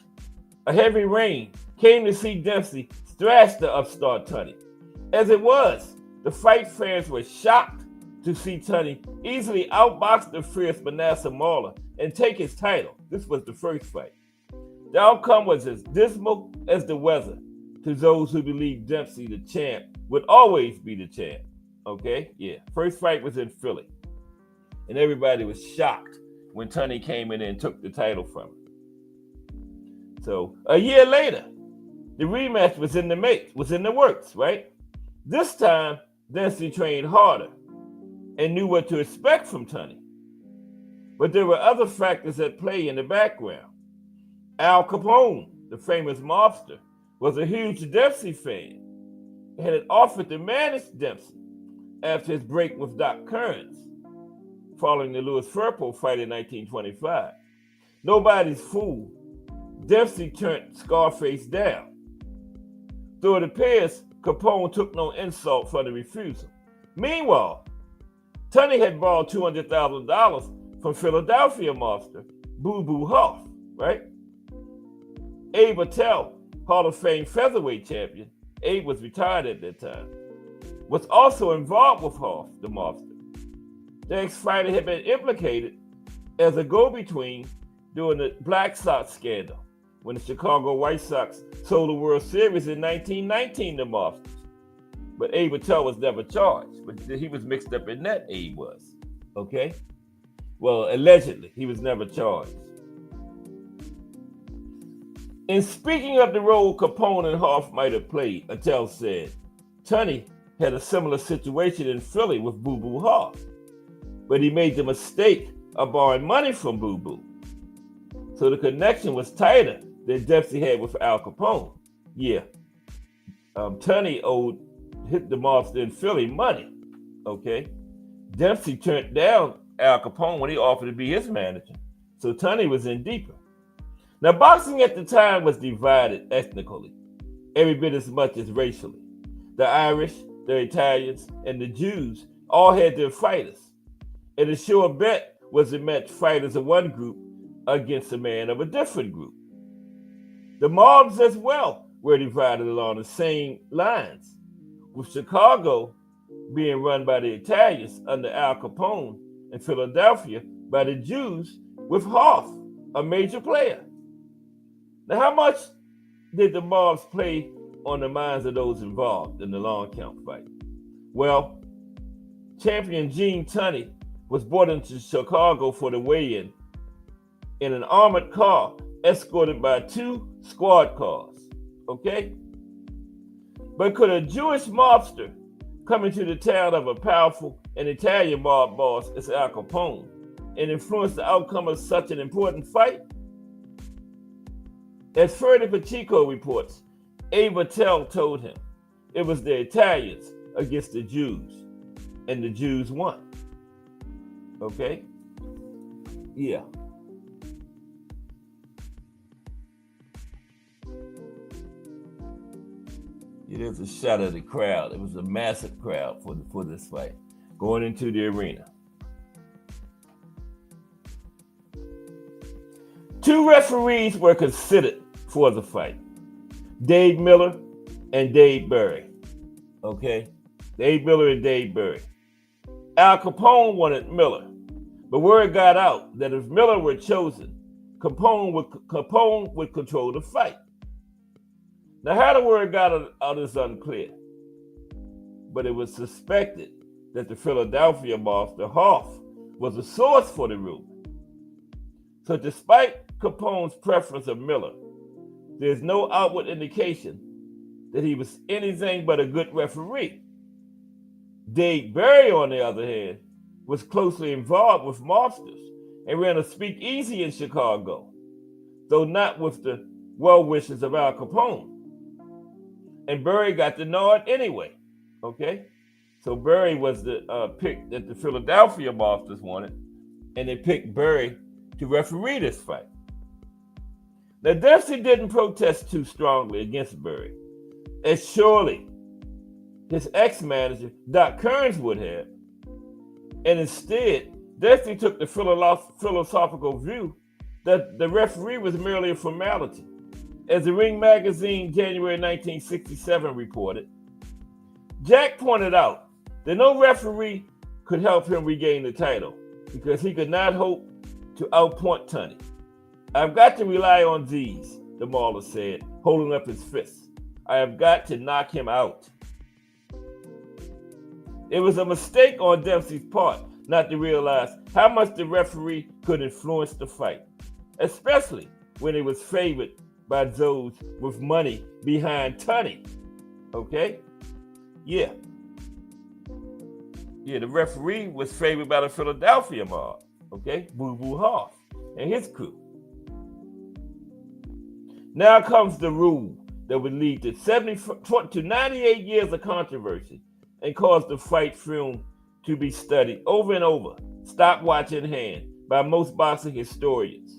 a heavy rain, came to see Dempsey thrash the upstart Tunney. As it was, the fight fans were shocked to see Tunney easily outbox the fierce Manasseh Mauler and take his title. This was the first fight. The outcome was as dismal as the weather to those who believed Dempsey, the champ, would always be the champ. Okay? Yeah. First fight was in Philly. And everybody was shocked when Tunney came in and took the title from him. So a year later, the rematch was in the works, right? This time, Dempsey trained harder and knew what to expect from Tunney. But there were other factors at play in the background. Al Capone, the famous mobster, was a huge Dempsey fan and had offered to manage Dempsey after his break with Doc Kearns following the Louis Firpo fight in 1925. Nobody's fool. Dempsey turned Scarface down. Though it appears Capone took no insult for the refusal. Meanwhile, Tunney had borrowed $200,000 from Philadelphia mobster Boo Boo Huff, right? Abe Attell, Hall of Fame featherweight champion, Abe was retired at that time, was also involved with Huff, the mobster. The ex-fighter had been implicated as a go-between during the Black Sox scandal when the Chicago White Sox sold the World Series in 1919 to mobsters. But Abe Attell was never charged, but he was mixed up in that, Abe was, okay? Well, allegedly, he was never charged. In speaking of the role Capone and Huff might have played, Attell said, Tunney had a similar situation in Philly with Boo Boo Huff, but he made the mistake of borrowing money from Boo Boo. So the connection was tighter than Dempsey had with Al Capone. Yeah, Tunney hit the mobster in Philly money, okay? Dempsey turned down Al Capone when he offered to be his manager, so Tunney was in deeper. Now, boxing at the time was divided ethnically, every bit as much as racially. The Irish, the Italians, and the Jews all had their fighters. And a sure bet was to match fighters of one group against a man of a different group. The mobs as well were divided along the same lines, with Chicago being run by the Italians under Al Capone and Philadelphia by the Jews with Hoff, a major player. Now, how much did the mobs play on the minds of those involved in the long count fight? Well, champion Gene Tunney was brought into Chicago for the weigh-in in an armored car escorted by 2 squad cars, okay? But could a Jewish mobster come into the town of a powerful and Italian mob boss as Al Capone and influence the outcome of such an important fight? As Freddie Pacheco reports, Abe Attell told him it was the Italians against the Jews, and the Jews won. Okay? Yeah. There's a shot of the crowd. It was a massive crowd for this fight going into the arena. 2 referees were considered for the fight: Dave Miller and Dave Berry. Okay? Dave Miller and Dave Berry. Al Capone wanted Miller, but word got out that if Miller were chosen, Capone would control the fight. Now, how the word got out is unclear, but it was suspected that the Philadelphia mobster Hoff was the source for the rumor. So despite Capone's preference of Miller, there's no outward indication that he was anything but a good referee. Dave Berry, on the other hand, was closely involved with mobsters and ran a speakeasy in Chicago, though not with the well wishes of Al Capone. And Berry got the nod anyway, okay? So Berry was the pick that the Philadelphia mobsters wanted, and they picked Berry to referee this fight. Now, Dempsey didn't protest too strongly against Berry, as surely his ex-manager, Doc Kearns, would have. And instead, Dempsey took the philosophical view that the referee was merely a formality. As the Ring magazine, January 1967, reported, Jack pointed out that no referee could help him regain the title because he could not hope to outpoint Tunney. I've got to rely on these, the Mauler said, holding up his fists. I have got to knock him out. It was a mistake on Dempsey's part not to realize how much the referee could influence the fight, especially when it was favored by those with money behind Tunney. Okay? Yeah, the referee was favored by the Philadelphia mob. Okay? Boo Boo Hoff and his crew. Now comes the rule that would lead to 98 years of controversy and cause the fight film to be studied over and over, stopwatch in hand, by most boxing historians.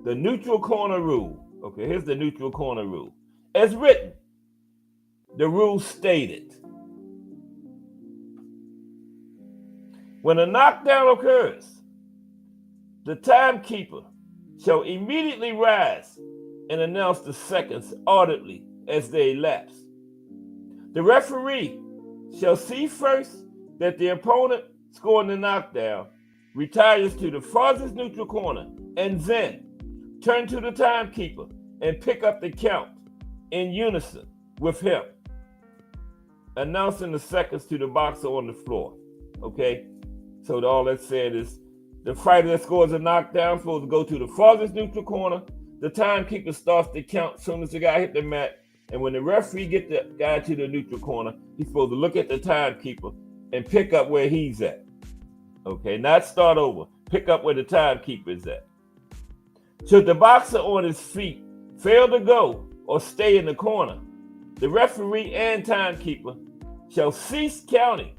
The neutral corner rule. Okay, here's the neutral corner rule. As written, the rule stated, when a knockdown occurs, the timekeeper shall immediately rise and announce the seconds audibly as they elapse. The referee shall see first that the opponent scoring the knockdown retires to the farthest neutral corner and then turn to the timekeeper and pick up the count in unison with him, announcing the seconds to the boxer on the floor. Okay? So all that's said is the fighter that scores a knockdown is supposed to go to the farthest neutral corner. The timekeeper starts the count as soon as the guy hit the mat. And when the referee gets the guy to the neutral corner, he's supposed to look at the timekeeper and pick up where he's at. Okay? Not start over. Pick up where the timekeeper is at. Should the boxer on his feet fail to go or stay in the corner, the referee and timekeeper shall cease counting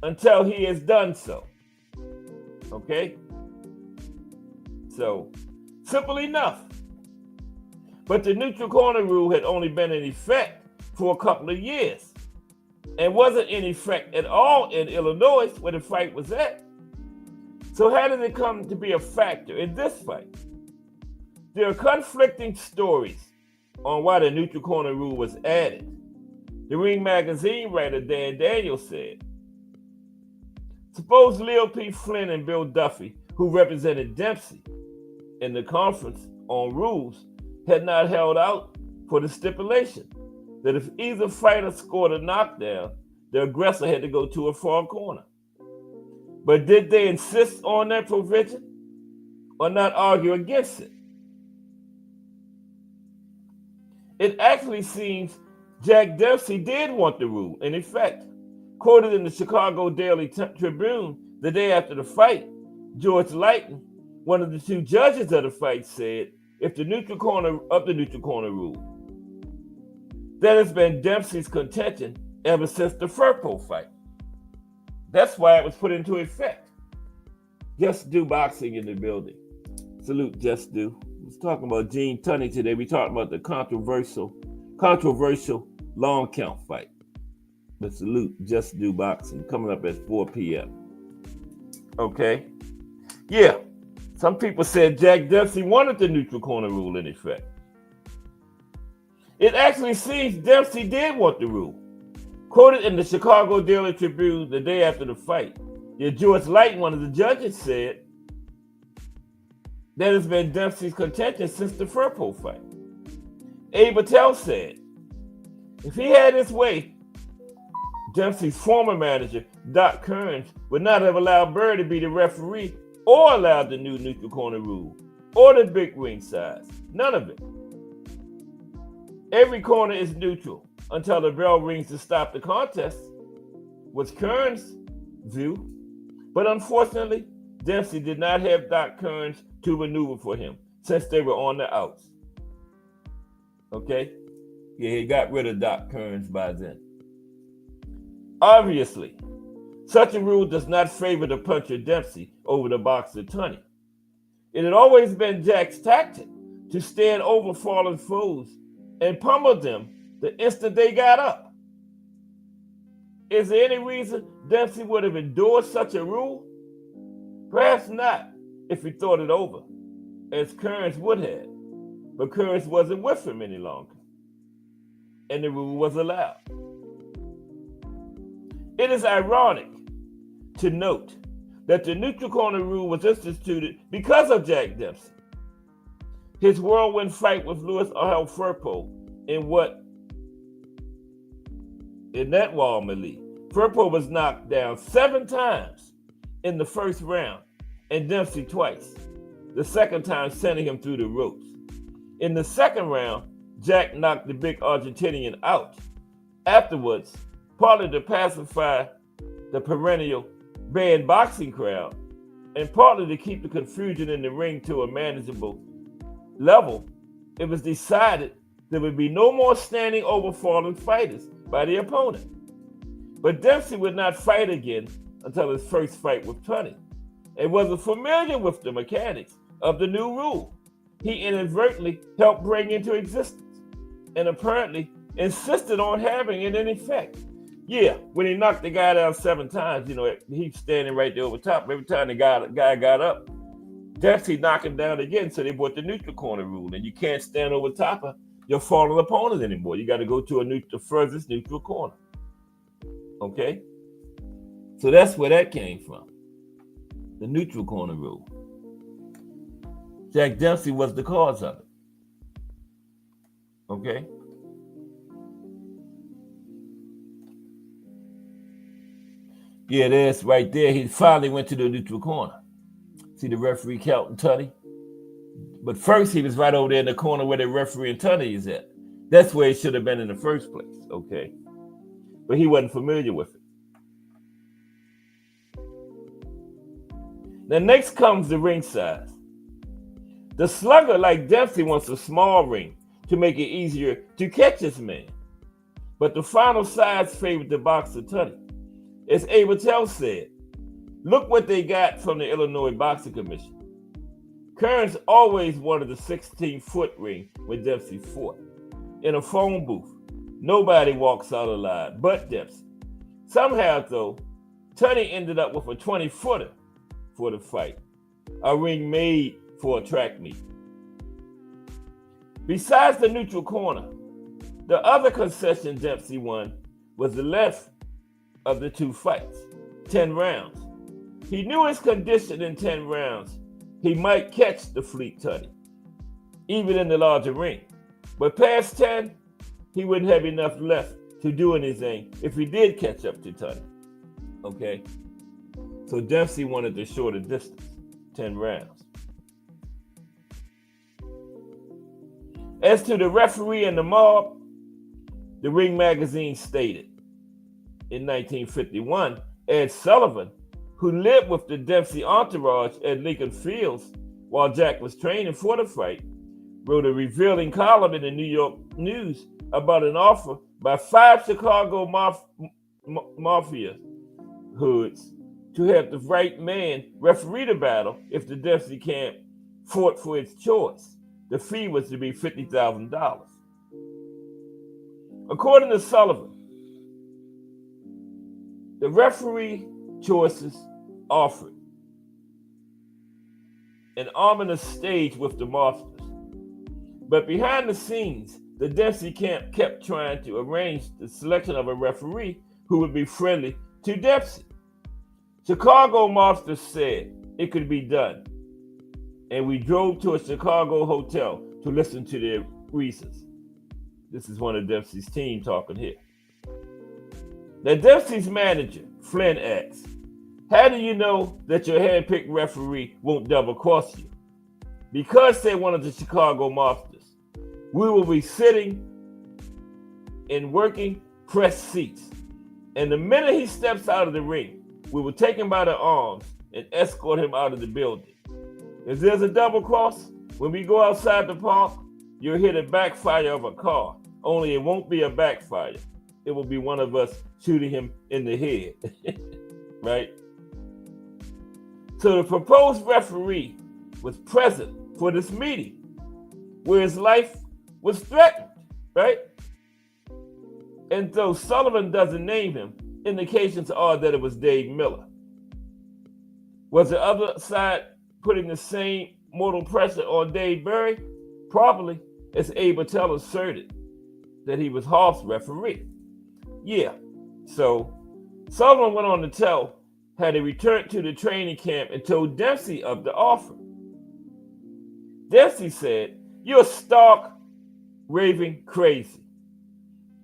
until he has done so. Okay? So, simple enough. But the neutral corner rule had only been in effect for a couple of years. and wasn't in effect at all in Illinois where the fight was at. So how did it come to be a factor in this fight? There are conflicting stories on why the neutral corner rule was added. The Ring magazine writer Dan Daniels said, suppose Leo P. Flynn and Bill Duffy, who represented Dempsey in the conference on rules, had not held out for the stipulation that if either fighter scored a knockdown, the aggressor had to go to a far corner. But did they insist on that provision or not argue against it? It actually seems Jack Dempsey did want the rule. In effect, quoted in the Chicago Daily Tribune the day after the fight, George Lighton, one of the two judges of the fight, said, if the neutral corner rule, that has been Dempsey's contention ever since the Firpo fight. That's why it was put into effect. Just Do Boxing in the building. Salute Just Do. I was talking about Gene Tunney today. We talked about the controversial long count fight. But salute Just Do Boxing coming up at 4 p.m. Okay? Yeah. Some people said Jack Dempsey wanted the neutral corner rule in effect. It actually seems Dempsey did want the rule. Quoted in the Chicago Daily Tribune the day after the fight, George Lighton, one of the judges, said that has been Dempsey's contention since the Firpo fight. Abe Patel said, if he had his way, Dempsey's former manager, Doc Kearns, would not have allowed Burr to be the referee or allowed the new neutral corner rule or the big ring size. None of it. Every corner is neutral until the bell rings to stop the contest, was Kearns' view. But unfortunately, Dempsey did not have Doc Kearns to maneuver for him since they were on the outs. Okay? Yeah, he got rid of Doc Kearns by then. Obviously, such a rule does not favor the puncher Dempsey over the boxer Tunney. It had always been Jack's tactic to stand over fallen foes and pummel them the instant they got up. Is there any reason Dempsey would have endured such a rule? Perhaps not if he thought it over, as Kearns would have. But Kearns wasn't with him any longer, and the rule was allowed. It is ironic to note that the neutral corner rule was instituted because of Jack Dempsey. His whirlwind fight with Louis L. Firpo in that Wall melee. Firpo was knocked down 7 times in the first round and Dempsey twice, the second time sending him through the ropes. In the second round, Jack knocked the big Argentinian out. Afterwards, partly to pacify the perennial banned boxing crowd, and partly to keep the confusion in the ring to a manageable level, it was decided there would be no more standing over fallen fighters by the opponent. But Dempsey would not fight again until his first fight with Tunney, and wasn't familiar with the mechanics of the new rule he inadvertently helped bring into existence, and apparently insisted on having it in effect. Yeah, when he knocked the guy down 7 times, he's standing right there over top. Every time the guy got up, Dempsey knocked him down again, so they brought the neutral corner rule, and you can't stand over top of your fallen opponent anymore. You got to go to the furthest neutral corner. Okay? So that's where that came from. The neutral corner rule. Jack Dempsey was the cause of it. Okay? Yeah, there's right there. He finally went to the neutral corner. See the referee counting Tunney? But first, he was right over there in the corner where the referee and Tunney is at. That's where he should have been in the first place, okay? But he wasn't familiar with it. Now, next comes the ring size. The slugger, like Dempsey, wants a small ring to make it easier to catch his man. But the final size favored the boxer Tunney. As Abe Patel said, look what they got from the Illinois Boxing Commission. Kearns always wanted the 16-foot ring when Dempsey fought. In a phone booth, nobody walks out alive but Dempsey. Somehow, though, Tunney ended up with a 20-footer for the fight, a ring made for a track meet. Besides the neutral corner, the other concession Dempsey won was the length of the two fights, 10 rounds. He knew his condition in 10 rounds. He might catch the fleet Tunney, even in the larger ring. But past 10, he wouldn't have enough left to do anything if he did catch up to Tunney. Okay? So Dempsey wanted the shorter distance, 10 rounds. As to the referee and the mob, the Ring magazine stated, in 1951, Ed Sullivan, who lived with the Dempsey entourage at Lincoln Fields while Jack was training for the fight, wrote a revealing column in the New York News about an offer by 5 Chicago mafia hoods to have the right man referee the battle if the Dempsey camp fought for its choice. The fee was to be $50,000. According to Sullivan, the referee choices offered an ominous stage with the mobsters. But behind the scenes, the Dempsey camp kept trying to arrange the selection of a referee who would be friendly to Dempsey. Chicago mobsters said it could be done, and we drove to a Chicago hotel to listen to their reasons. This is one of Dempsey's team talking here. Now, Dempsey's manager, Flynn, asked, "How do you know that your hand-picked referee won't double-cross you?" Because they're one of the Chicago mobsters, we will be sitting in working press seats. And the minute he steps out of the ring, we will take him by the arms and escort him out of the building. If there's a double cross, when we go outside the park, you'll hear the backfire of a car. Only it won't be a backfire. It will be one of us shooting him in the head. Right? So the proposed referee was present for this meeting where his life was threatened, right? And though Sullivan doesn't name him, indications are that it was Dave Miller. Was the other side putting the same mortal pressure on Dave Berry? Probably, as Abe Patel asserted that he was Hoff's referee. Yeah, so Sullivan went on to tell how they returned to the training camp and told Dempsey of the offer. Dempsey said, "You're stark, raving crazy.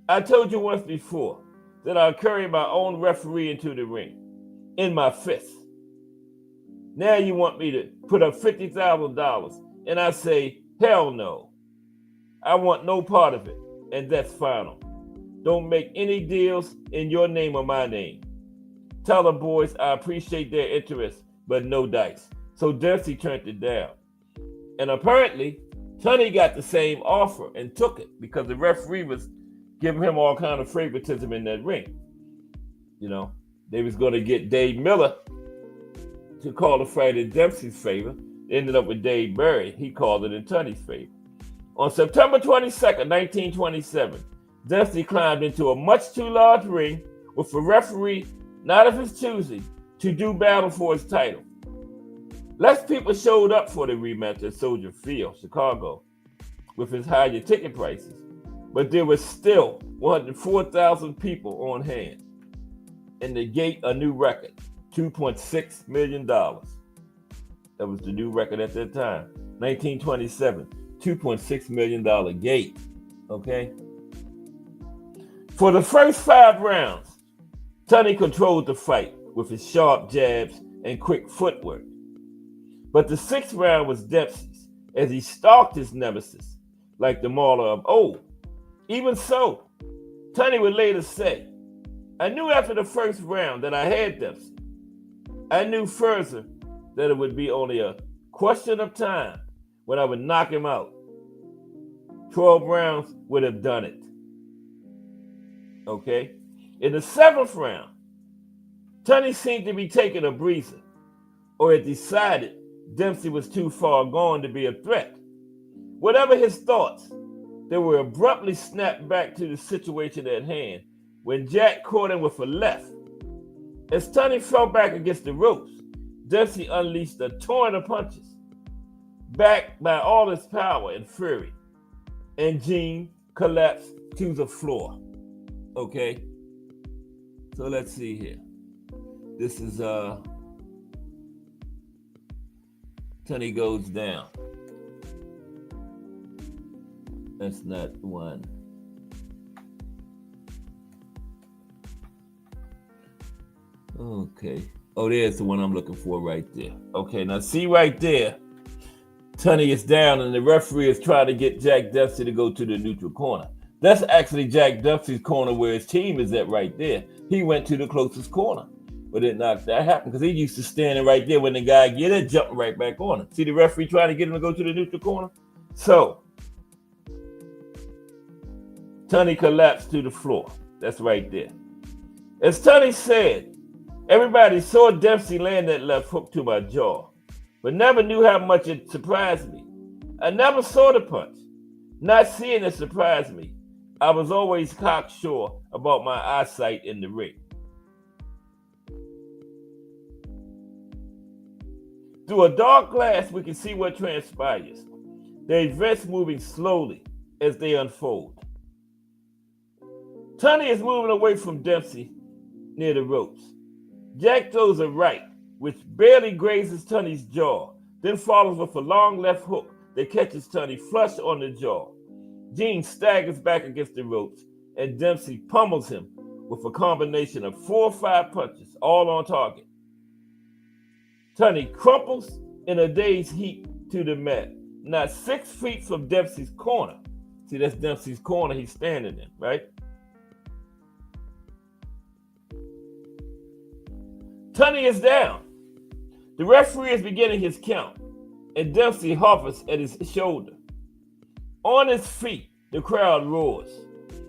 I told you once before that I'll carry my own referee into the ring, in my fist. Now you want me to put up $50,000, and I say, hell no. I want no part of it, and that's final. Don't make any deals in your name or my name. Tell the boys I appreciate their interest, but no dice." So Dempsey turned it down. And apparently, Tunney got the same offer and took it because the referee was giving him all kind of favoritism in that ring. You know, they was going to get Dave Miller to call the fight in Dempsey's favor. They ended up with Dave Berry. He called it in Tunney's favor. On September 22nd, 1927, Dempsey climbed into a much too large ring with a referee not of his choosing to do battle for his title. Less people showed up for the rematch at Soldier Field, Chicago, with his higher ticket prices, but there was still 104,000 people on hand. And they gate a new record, $2.6 million. That was the new record at that time, 1927, $2.6 million gate, okay? For the first 5 rounds, Tunney controlled the fight with his sharp jabs and quick footwork. But the 6th round was Dempsey's as he stalked his nemesis like the mauler of old. Even so, Tunney would later say, "I knew after the first round that I had Dempsey. I knew further that it would be only a question of time when I would knock him out. 12 rounds would have done it." Okay? In the 7th round, Tunney seemed to be taking a breather, or had decided Dempsey was too far gone to be a threat. Whatever his thoughts, they were abruptly snapped back to the situation at hand when Jack caught him with a left As Tunney fell back against the ropes, Dempsey unleashed a torrent of punches, backed by all his power and fury, and Gene collapsed to the floor. Okay? So let's see here. This is Tunney goes down. That's not one. Okay. Oh, there's the one I'm looking for right there. Okay, now see right there, Tunney is down and the referee is trying to get Jack Dempsey to go to the neutral corner. That's actually Jack Dempsey's corner where his team is at right there. He went to the closest corner, but it not that happened because he used to standing right there when the guy get it, jumping right back on him. See the referee trying to get him to go to the neutral corner? So, Tunney collapsed to the floor. That's right there. As Tunney said, everybody saw Dempsey land that left hook to my jaw, but never knew how much it surprised me. I never saw the punch. Not seeing it surprised me. I was always cocksure about my eyesight in the ring. Through a dark glass, we can see what transpires. The events moving slowly as they unfold. Tunney is moving away from Dempsey near the ropes. Jack throws a right, which barely grazes Tunney's jaw, then follows with a long left hook that catches Tunney flush on the jaw. Gene staggers back against the ropes, and Dempsey pummels him with a combination of 4 or 5 punches, all on target. Tunney crumples in a dazed heap to the mat, not 6 feet from Dempsey's corner. See, that's Dempsey's corner he's standing in, right? Tunney is down. The referee is beginning his count, and Dempsey hovers at his shoulder. On his feet, the crowd roars.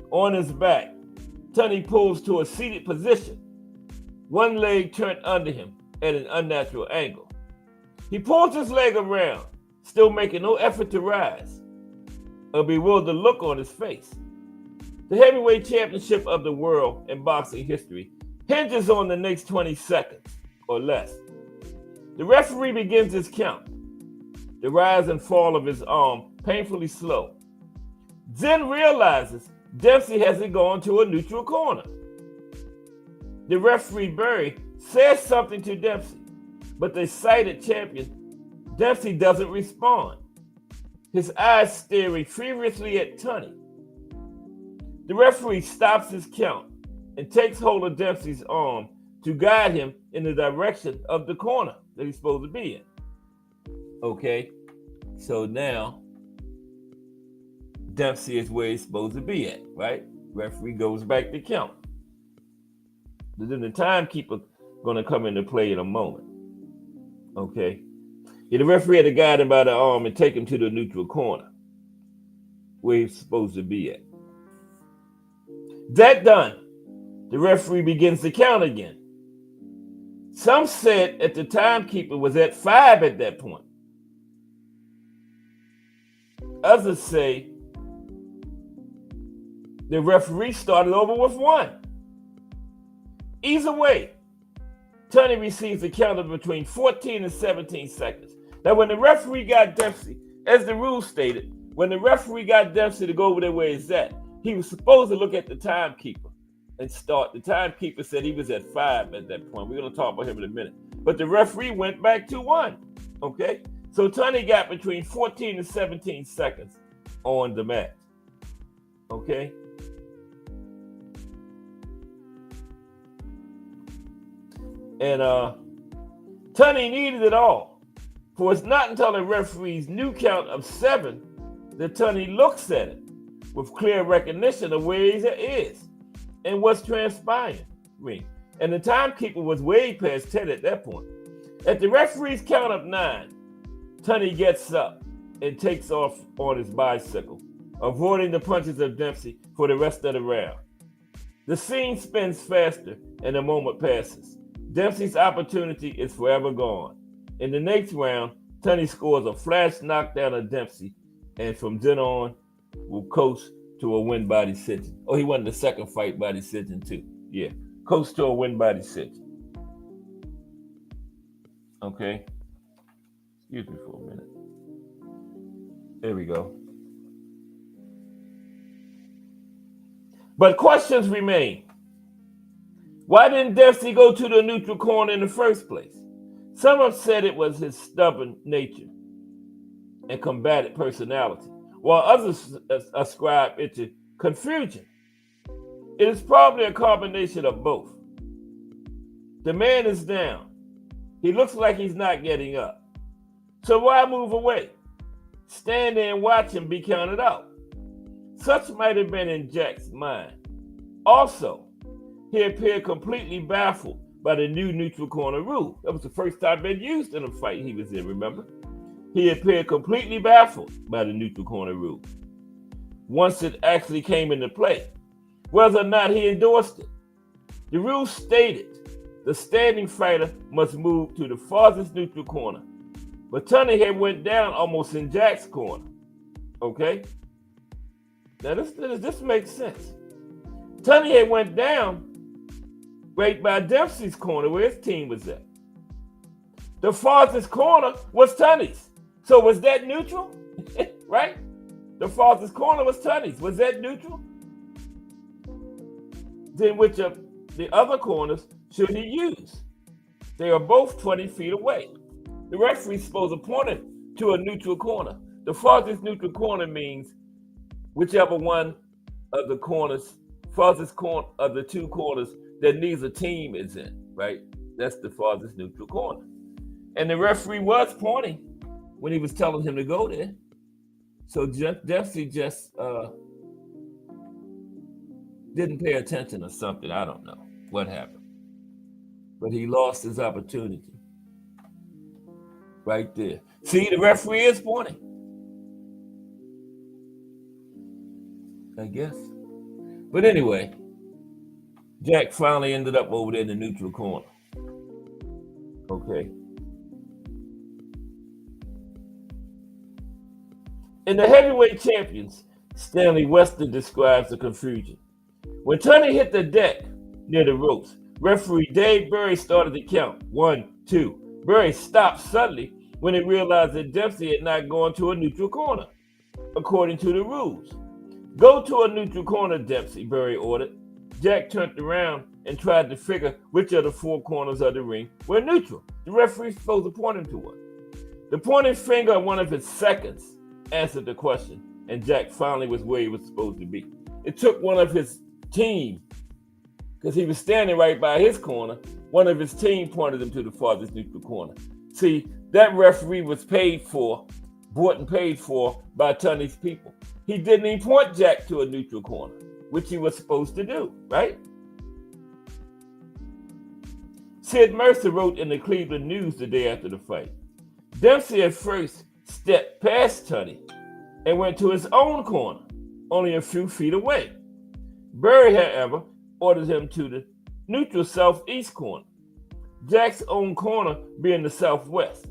On his back, Tunney pulls to a seated position, one leg turned under him at an unnatural angle. He pulls his leg around, still making no effort to rise. A bewildered look on his face. The heavyweight championship of the world in boxing history hinges on the next 20 seconds or less. The referee begins his count. The rise and fall of his arm painfully slow. Then realizes Dempsey hasn't gone to a neutral corner. The referee Barry says something to Dempsey, but the cited champion, Dempsey doesn't respond. His eyes staring feverishly at Tunney. The referee stops his count and takes hold of Dempsey's arm to guide him in the direction of the corner that he's supposed to be in. Okay, so now Dempsey is where he's supposed to be at, right? Referee goes back to count. But then the timekeeper going to come into play in a moment. Okay, the referee had to guide him by the arm and take him to the neutral corner where he's supposed to be at. That done, the referee begins to count again. Some said that the timekeeper was at 5 at that point. Others say the referee started over with 1. Either way, Tunney receives a count of between 14 and 17 seconds. Now, when the referee got Dempsey, as the rules stated, when the referee got Dempsey to go over there where he's at, he was supposed to look at the timekeeper and start. The timekeeper said he was at 5 at that point. We're going to talk about him in a minute. But the referee went back to 1. Okay? So Tunney got between 14 and 17 seconds on the mat. Okay? And Tunney needed it all. For it's not until the referee's new count of 7 that Tunney looks at it with clear recognition of where he is and what's transpiring. And the timekeeper was way past 10 at that point. At the referee's count of 9, Tunney gets up and takes off on his bicycle, avoiding the punches of Dempsey for the rest of the round. The scene spins faster and a moment passes. Dempsey's opportunity is forever gone. In the next round, Tunney scores a flash knockdown of Dempsey, and from then on, will coast to a win by decision. Oh, he won the second fight by decision too. Yeah, coast to a win by decision. Okay. Excuse me for a minute. There we go. But questions remain. Why didn't Dempsey go to the neutral corner in the first place? Some have said it was his stubborn nature and combative personality, while others ascribe it to confusion. It is probably a combination of both. The man is down. He looks like he's not getting up. So why move away? Stand there and watch him be counted out. Such might have been in Jack's mind. Also, he appeared completely baffled by the new neutral corner rule. That was the first time it had been used in a fight he was in, remember? He appeared completely baffled by the neutral corner rule once it actually came into play, whether or not he endorsed it. The rule stated the standing fighter must move to the farthest neutral corner, but Tunney had went down almost in Jack's corner. Okay? Now this makes sense. Tunney had went down right by Dempsey's corner where his team was at. The farthest corner was Tunney's. So was that neutral? Right? The farthest corner was Tunney's. Was that neutral? Then which of the other corners should he use? They are both 20 feet away. The referee is supposed to point it to a neutral corner. The farthest neutral corner means whichever one of the corners, farthest corner of the two corners that neither team is in, right? That's the farthest neutral corner. And the referee was pointing when he was telling him to go there. So Dempsey just didn't pay attention or something. I don't know what happened. But he lost his opportunity. Right there. See, the referee is pointing. I guess. But anyway, Jack finally ended up over there in the neutral corner. Okay. In the heavyweight champions, Stanley Weston describes the confusion. When Tunney hit the deck near the ropes, referee Dave Berry started to count. 1, 2. Berry stopped suddenly when he realized that Dempsey had not gone to a neutral corner, according to the rules. Go to a neutral corner, Dempsey, Berry ordered. Jack turned around and tried to figure which of the four corners of the ring were neutral. The referee was supposed to point him to one. The pointing finger of one of his seconds answered the question, and Jack finally was where he was supposed to be. It took one of his team, because he was standing right by his corner, one of his team pointed him to the farthest neutral corner. See, that referee was bought and paid for by Tunney's people. He didn't even point Jack to a neutral corner, which he was supposed to do, right? Sid Mercer wrote in the Cleveland News the day after the fight. Dempsey at first stepped past Tunney and went to his own corner, only a few feet away. Berry, however, ordered him to the neutral southeast corner, Jack's own corner being the southwest.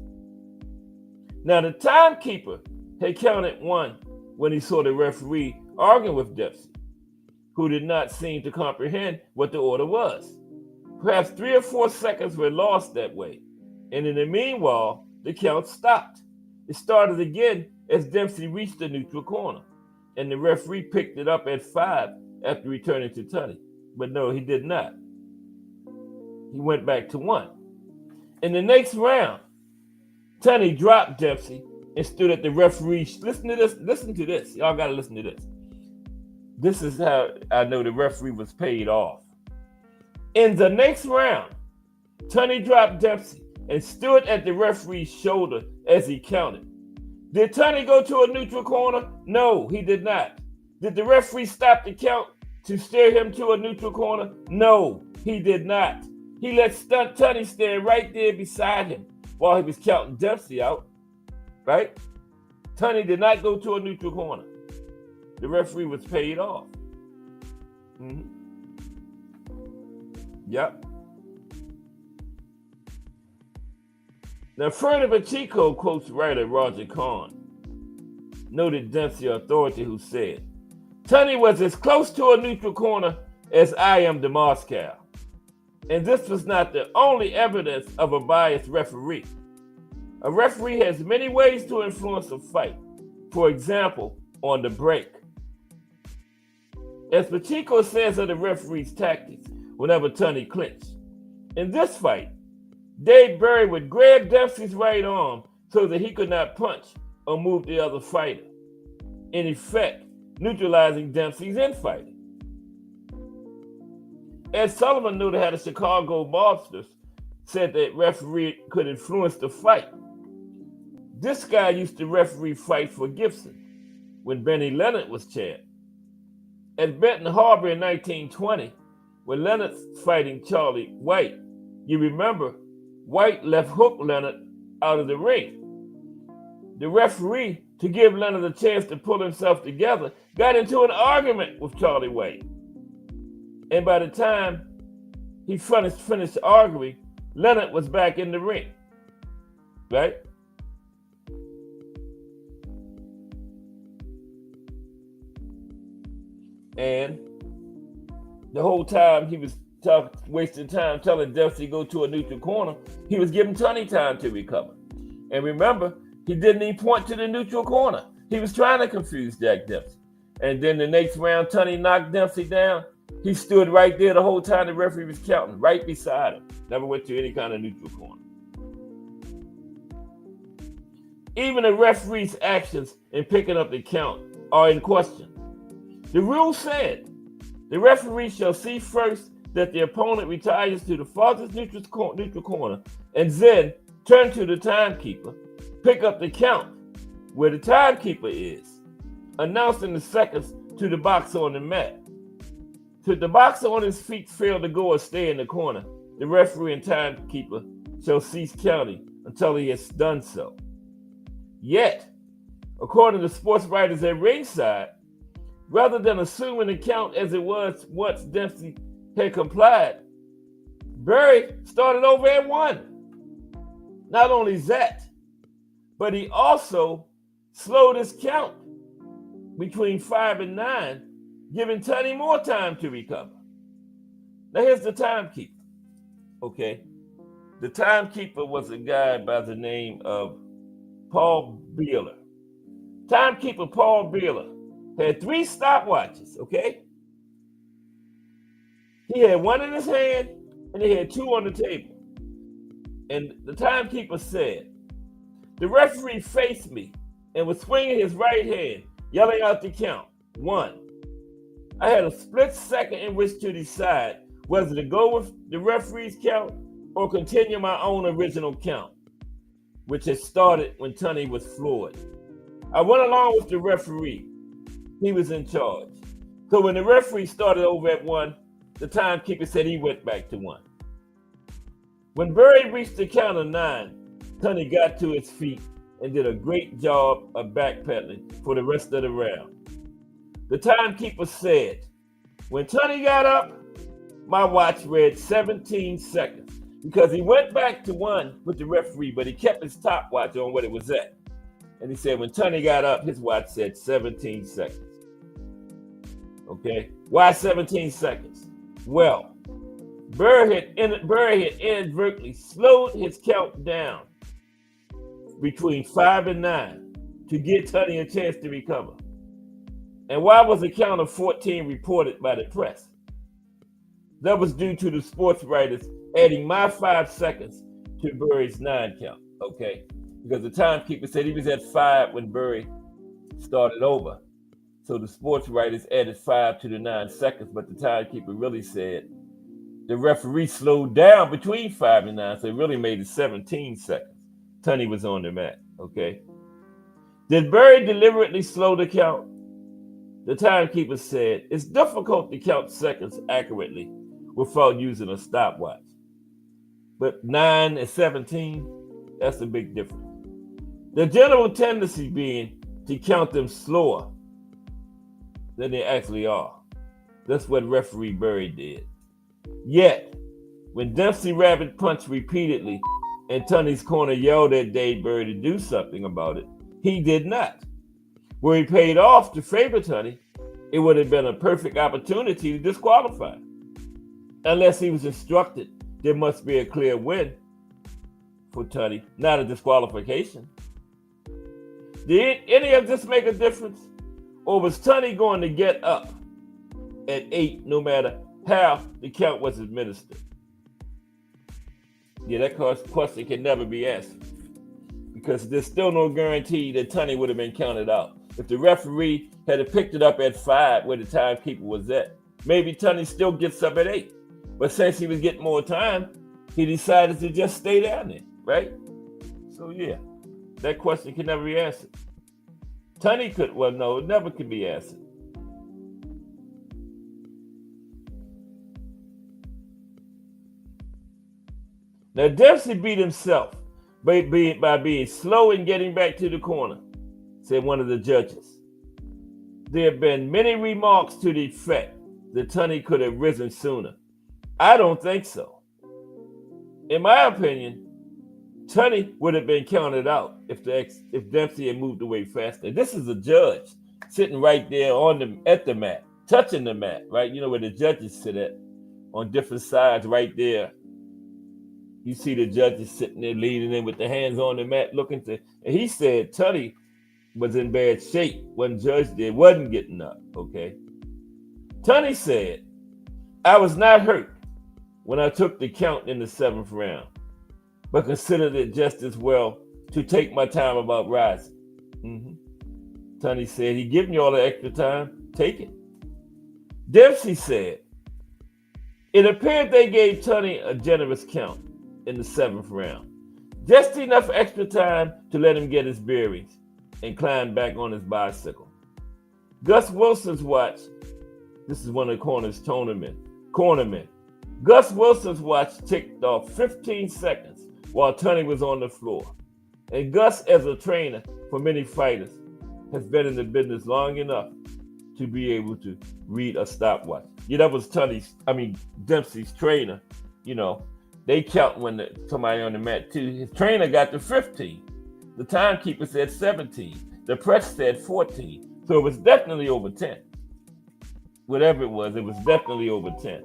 Now, the timekeeper had counted 1 when he saw the referee arguing with Dempsey, who did not seem to comprehend what the order was. Perhaps 3 or 4 seconds were lost that way, and in the meanwhile, the count stopped. It started again as Dempsey reached the neutral corner, and the referee picked it up at 5 after returning to Tunney. But no, he did not. He went back to 1. In the next round, Tunney dropped Dempsey and stood at the referee. Listen to this. Y'all gotta listen to this. This is how I know the referee was paid off. In the next round, Tunney dropped Dempsey and stood at the referee's shoulder as he counted. Did Tunney go to a neutral corner? No, he did not. Did the referee stop the count to steer him to a neutral corner? No, he did not. He let Tunney stand right there beside him while he was counting Dempsey out, right? Tunney did not go to a neutral corner. The referee was paid off. Mm-hmm. Yep. Now, Fernie Pacheco quotes writer Roger Kahn, noted Dempsey authority, who said, Tunney was as close to a neutral corner as I am to Moscow. And this was not the only evidence of a biased referee. A referee has many ways to influence a fight. For example, on the break. As Pacheco says of the referee's tactics whenever Tunney clinched. In this fight, Dave Berry would grab Dempsey's right arm so that he could not punch or move the other fighter, in effect, neutralizing Dempsey's infighting. Ed Sullivan noted how the Chicago mobsters said that referee could influence the fight. This guy used to referee fights for Gibson when Benny Leonard was champ. At Benton Harbor in 1920, when Leonard's fighting Charlie White, you remember White left hook Leonard out of the ring. The referee, to give Leonard a chance to pull himself together, got into an argument with Charlie White. And by the time he finished arguing, Leonard was back in the ring, right? And the whole time he was wasting time telling Dempsey to go to a neutral corner, he was giving Tunney time to recover. And remember, he didn't even point to the neutral corner. He was trying to confuse Jack Dempsey. And then the next round, Tunney knocked Dempsey down. He stood right there the whole time the referee was counting, right beside him. Never went to any kind of neutral corner. Even the referee's actions in picking up the count are in question. The rule said the referee shall see first that the opponent retires to the farthest neutral corner and then turn to the timekeeper, pick up the count where the timekeeper is, announcing the seconds to the boxer on the mat. Should the boxer on his feet fail to go or stay in the corner, the referee and timekeeper shall cease counting until he has done so. Yet, according to sports writers at ringside, rather than assuming the count as it was once Dempsey had complied, Berry started over at 1. Not only that, but he also slowed his count between 5 and 9, giving Tunney more time to recover. Now here's the timekeeper, okay? The timekeeper was a guy by the name of Paul Beeler. Timekeeper Paul Beeler had 3 stopwatches, okay? He had one in his hand and he had 2 on the table. And the timekeeper said, the referee faced me and was swinging his right hand, yelling out the count, 1. I had a split second in which to decide whether to go with the referee's count or continue my own original count, which had started when Tunney was floored. I went along with the referee. He was in charge. So when the referee started over at 1, the timekeeper said he went back to 1. When Berry reached the count of 9, Tunney got to his feet and did a great job of backpedaling for the rest of the round. The timekeeper said, when Tunney got up, my watch read 17 seconds because he went back to 1 with the referee, but he kept his top watch on what it was at. And he said when Tunney got up, his watch said 17 seconds. Okay, why 17 seconds? Well, Berry had inadvertently slowed his count down between 5 and 9 to give Tunney a chance to recover. And why was the count of 14 reported by the press? That was due to the sports writers adding my 5 seconds to Berry's 9 count, okay? Because the timekeeper said he was at 5 when Berry started over. So the sports writers added 5 to the 9 seconds, but the timekeeper really said the referee slowed down between 5 and 9, so it really made it 17 seconds. Tunney was on the mat, okay? Did Berry deliberately slow the count? The timekeeper said, it's difficult to count seconds accurately without using a stopwatch. But 9 and 17, that's a big difference. The general tendency being to count them slower than they actually are. That's what referee Berry did. Yet, when Dempsey Rabbit punched repeatedly and Tunney's corner yelled at Dave Berry to do something about it, he did not. Where he paid off to favor Tunney, it would have been a perfect opportunity to disqualify. Unless he was instructed there must be a clear win for Tunney, not a disqualification. Did any of this make a difference? Or was Tunney going to get up at 8 no matter how the count was administered? Yeah, that question can never be answered because there's still no guarantee that Tunney would have been counted out. If the referee had picked it up at 5 where the timekeeper was at, maybe Tunney still gets up at 8. But since he was getting more time, he decided to just stay down there, right? So yeah, that question can never be answered. Tunney could, well, no, it never could be answered. Now, Dempsey beat himself by being slow in getting back to the corner, said one of the judges. There have been many remarks to the effect that Tunney could have risen sooner. I don't think so. In my opinion, Tunney would have been counted out if Dempsey had moved away faster. This is a judge sitting right there at the mat, touching the mat, right? You know where the judges sit at, on different sides right there. You see the judges sitting there leaning in with the hands on the mat looking to, and he said Tunney was in bad shape when Judge did, wasn't getting up, okay? Tunney said, I was not hurt when I took the count in the 7th round, but considered it just as well to take my time about rising. Tunney said, he giving you all the extra time, take it. Dempsey said, it appeared they gave Tunney a generous count in the 7th round. Just enough extra time to let him get his bearings and climb back on his bicycle. Gus Wilson's watch, this is one of the cornermen. Gus Wilson's watch ticked off 15 seconds while Tunney was on the floor. And Gus, as a trainer for many fighters, has been in the business long enough to be able to read a stopwatch. Yeah, that was Dempsey's trainer. You know, they count when somebody on the mat too. His trainer got to 15. The timekeeper said 17. The press said 14. So it was definitely over 10. Whatever it was definitely over 10.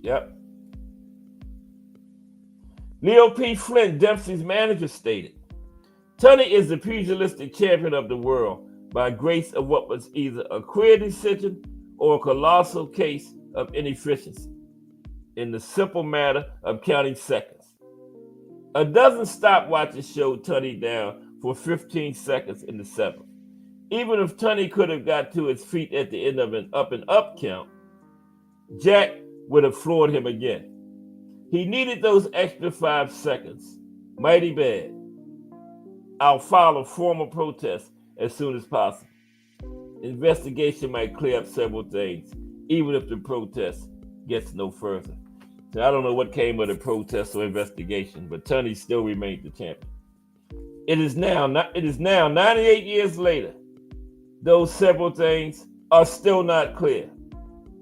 Yep. Leo P. Flynn, Dempsey's manager, stated, Tunney is the pugilistic champion of the world by grace of what was either a clear decision or a colossal case of inefficiency in the simple matter of counting seconds. A dozen stopwatches showed Tunney down for 15 seconds in the 7th. Even if Tunney could have got to his feet at the end of an up and up count, Jack would have floored him again. He needed those extra 5 seconds. Mighty bad. I'll file a formal protest as soon as possible. Investigation might clear up several things, even if the protest gets no further. So I don't know what came of the protest or investigation, but Tunney still remained the champion. It is now 98 years later. Those several things are still not clear.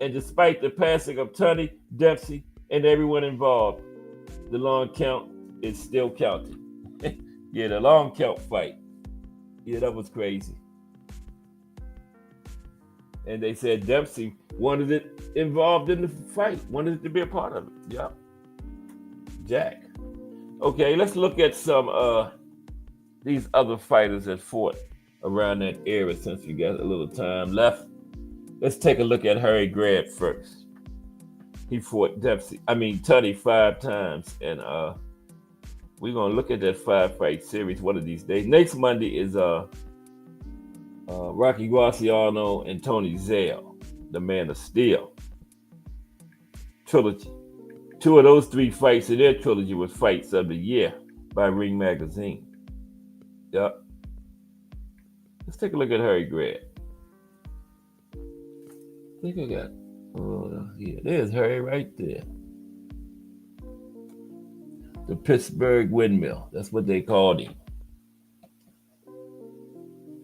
And despite the passing of Tunney, Dempsey, and everyone involved, the long count is still counting. Yeah, the long count fight. Yeah, that was crazy. And they said Dempsey wanted it involved in the fight, wanted it to be a part of it. Yeah. Jack. Okay, let's look at some these other fighters that fought around that era since we got a little time left. Let's take a look at Harry Grant first. He fought Tunney 5 times, and we're gonna look at that 5-fight series one of these days. Next Monday is Rocky Graciano and Tony Zale, the Man of Steel trilogy. 2 of those 3 fights in their trilogy was Fights of the Year by Ring Magazine. Yep. Let's take a look at Harry Grant. I think I got, yeah, there's Harry right there. The Pittsburgh Windmill. That's what they called him.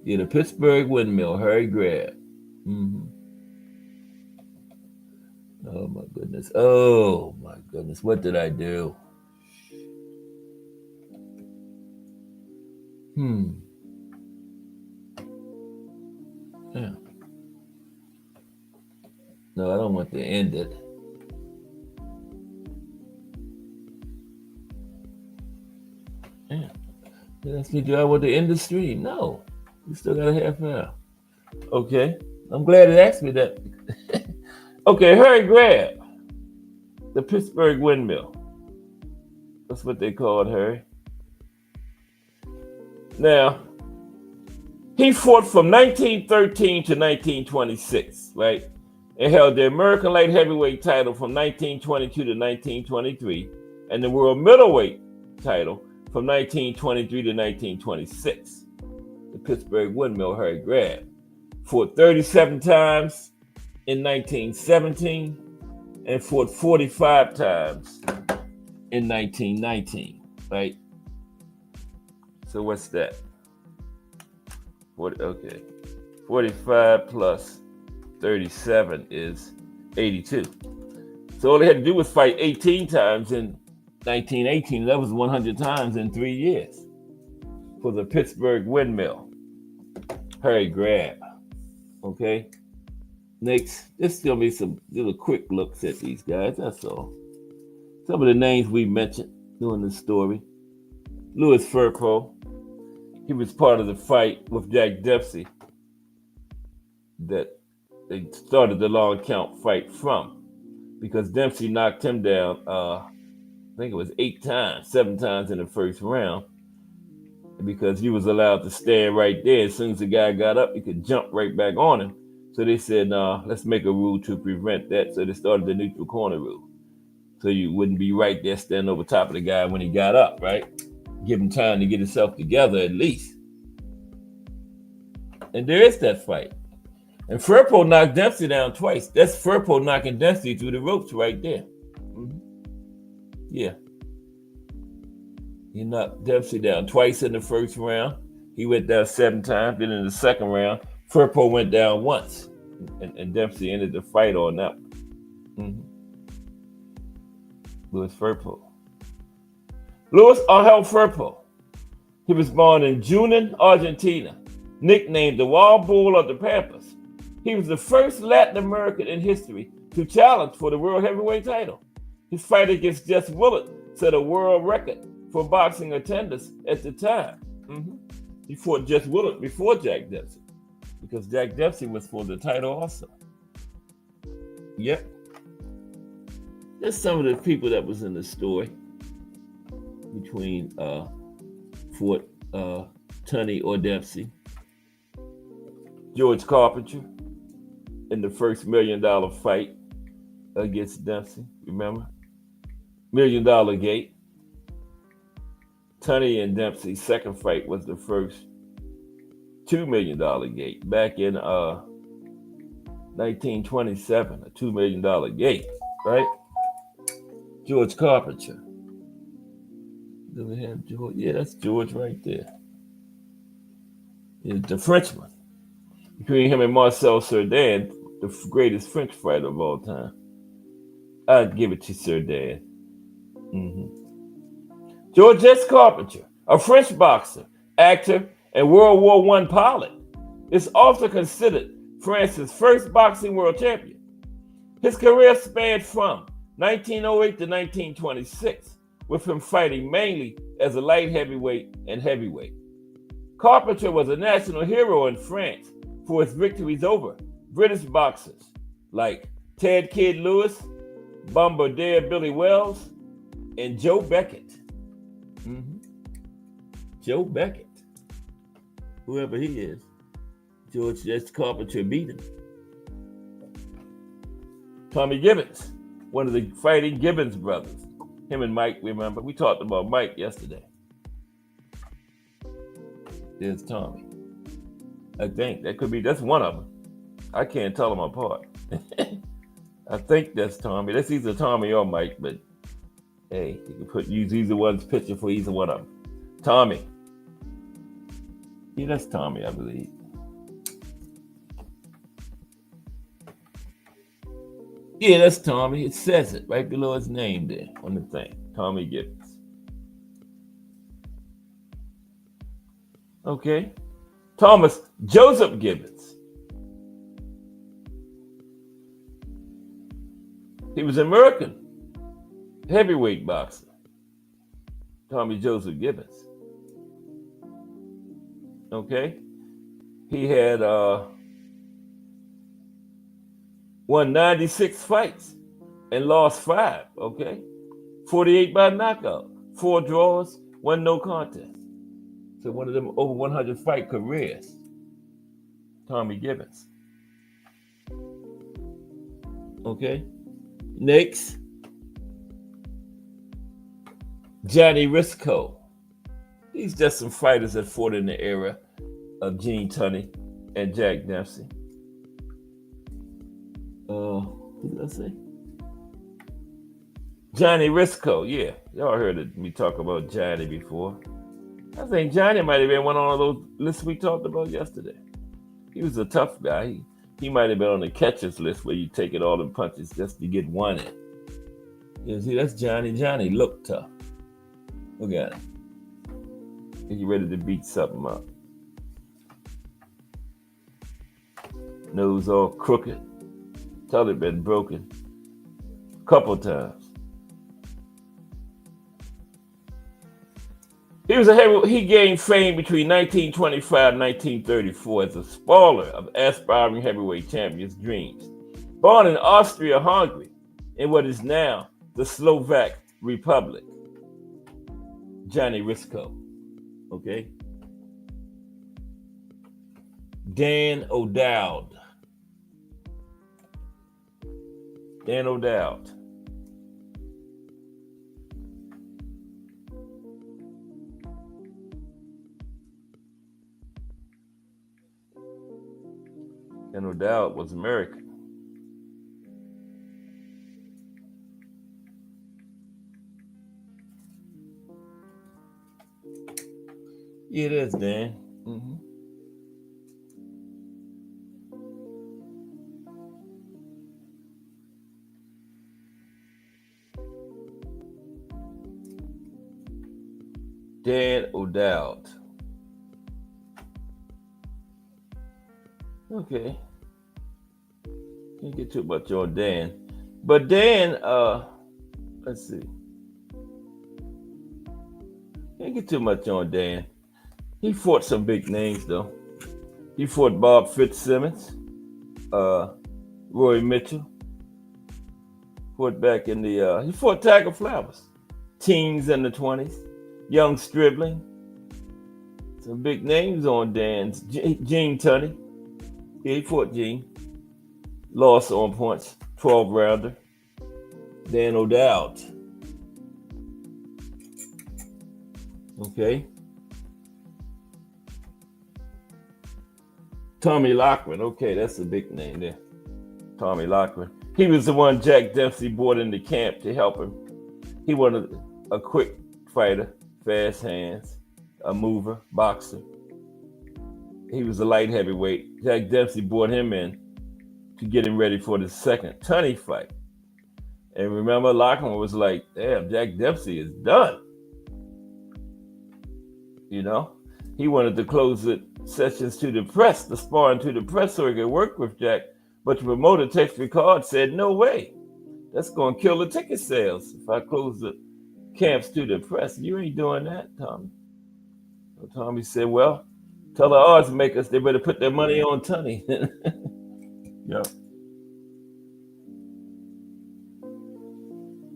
Yeah, the Pittsburgh Windmill, Harry Grant. Oh my goodness. What did I do? Yeah. No, I don't want to end it. Ask me, do I want to end the stream? No. We still got a half hour. Okay. I'm glad it asked me that. Okay, Harry Grab, the Pittsburgh windmill. That's what they called Harry. Now, he fought from 1913 to 1926, right? And held the American light heavyweight title from 1922 to 1923, and the world middleweight title from 1923 to 1926. The Pittsburgh windmill Harry Grab fought 37 times in 1917 and fought 45 times in 1919, right? So what's that? 45 plus 37 is 82. So all they had to do was fight 18 times in 1918. That was 100 times in 3 years for the Pittsburgh windmill Harry Grab. Okay. Next, just gonna be some little quick looks at these guys. That's all. Some of the names we mentioned during the story. Louis Firpo. He was part of the fight with Jack Dempsey that they started the long count fight from, because Dempsey knocked him down, I think it was 7 times in the first round, because he was allowed to stand right there. As soon as the guy got up, he could jump right back on him. So they said, let's make a rule to prevent that. So they started the neutral corner rule. So you wouldn't be right there standing over top of the guy when he got up, right? Give him time to get himself together at least. And there is that fight. And Firpo knocked Dempsey down twice. That's Firpo knocking Dempsey through the ropes right there. Mm-hmm. Yeah. He knocked Dempsey down twice in the first round. He went down 7 times. Then in the second round, Firpo went down once. And Dempsey ended the fight on that one. Mm-hmm. Louis Firpo. Louis Angel Firpo. He was born in Junín, Argentina, nicknamed the Wild Bull of the Pampas. He was the first Latin American in history to challenge for the world heavyweight title. His fight against Jess Willett set a world record for boxing attendance at the time. Mm-hmm. He fought Jess Willett before Jack Dempsey, because Jack Dempsey was for the title also. Yep. There's some of the people that was in the story between Fort Tunney or Dempsey. George Carpenter in the first $1 million fight against Dempsey, remember? $1 Million Gate. Tunney and Dempsey's second fight was the first $2 million gate back in 1927, a $2 million gate, right? George Carpenter. Do we have George? Yeah, that's George right there. It's the Frenchman. Between him and Marcel Cerdan, the greatest French fighter of all time. I'd give it to Cerdan. Mm-hmm. George S. Carpenter, a French boxer, actor, and World War I pilot, is also considered France's first boxing world champion. His career spanned from 1908 to 1926, with him fighting mainly as a light heavyweight and heavyweight. Carpenter was a national hero in France for his victories over British boxers like Ted Kid Lewis, Bombardier Billy Wells, and Joe Beckett. Mm-hmm. Joe Beckett, whoever he is, George S. Carpenter beat him. Tommy Gibbons, one of the fighting Gibbons brothers. Him and Mike, remember? We talked about Mike yesterday. There's Tommy. I think that's one of them. I can't tell them apart. I think that's Tommy. That's either Tommy or Mike, but hey, you can use either one's picture for either one of them. Tommy. Yeah, that's Tommy, I believe. Yeah, that's Tommy. It says it right below his name there on the thing. Tommy Gibbons. Okay. Thomas Joseph Gibbons. He was an American heavyweight boxer. Tommy Joseph Gibbons. Okay, he had won 96 fights and lost 5. Okay, 48 by knockout, 4 draws, 1 no contest. So one of them over 100 fight careers. Tommy Gibbons. Okay, next, Johnny Risco. These just some fighters that fought in the era of Gene Tunney and Jack Dempsey. Who did I say? Johnny Risco. Yeah, y'all heard me talk about Johnny before. I think Johnny might have been one of those lists we talked about yesterday. He was a tough guy. He might have been on the catcher's list where you take it all in punches just to get one in. You see, that's Johnny. Johnny looked tough. Look at him. He ready to beat something up. Nose all crooked. Tell it been broken a couple times. He gained fame between 1925 and 1934 as a spoiler of aspiring heavyweight champions' dreams. Born in Austria-Hungary, in what is now the Slovak Republic. Johnny Risco. Okay. Dan O'Dowd. Dan O'Dowd. Dan O'Dowd was American. Yeah, it is, Dan. Mm-hmm. Dan O'Dowd. Okay. Can't get too much on Dan. But Dan, let's see. Can't get too much on Dan. He fought some big names though. He fought Bob Fitzsimmons, Roy Mitchell. Fought back in the he fought Tiger Flowers. Teens in the 20s. Young Stribling. Some big names on Dan's. Gene Tunney. Yeah, he fought Gene. Lost on points. 12 rounder. Dan O'Dowd. Okay. Tommy Loughran. Okay, that's a big name there. Tommy Loughran. He was the one Jack Dempsey brought into camp to help him. He wanted a quick fighter, fast hands, a mover, boxer. He was a light heavyweight. Jack Dempsey brought him in to get him ready for the second Tunney fight. And remember, Loughran was like, damn, Jack Dempsey is done. You know? He wanted to close the sessions to the press, the sparring to the press so he could work with Jack. But the promoter, Tex Ricard, said, no way. That's going to kill the ticket sales if I close the camps to the press. You ain't doing that, Tommy. So Tommy said, well, tell the odds makers they better put their money on Tunney. Yep.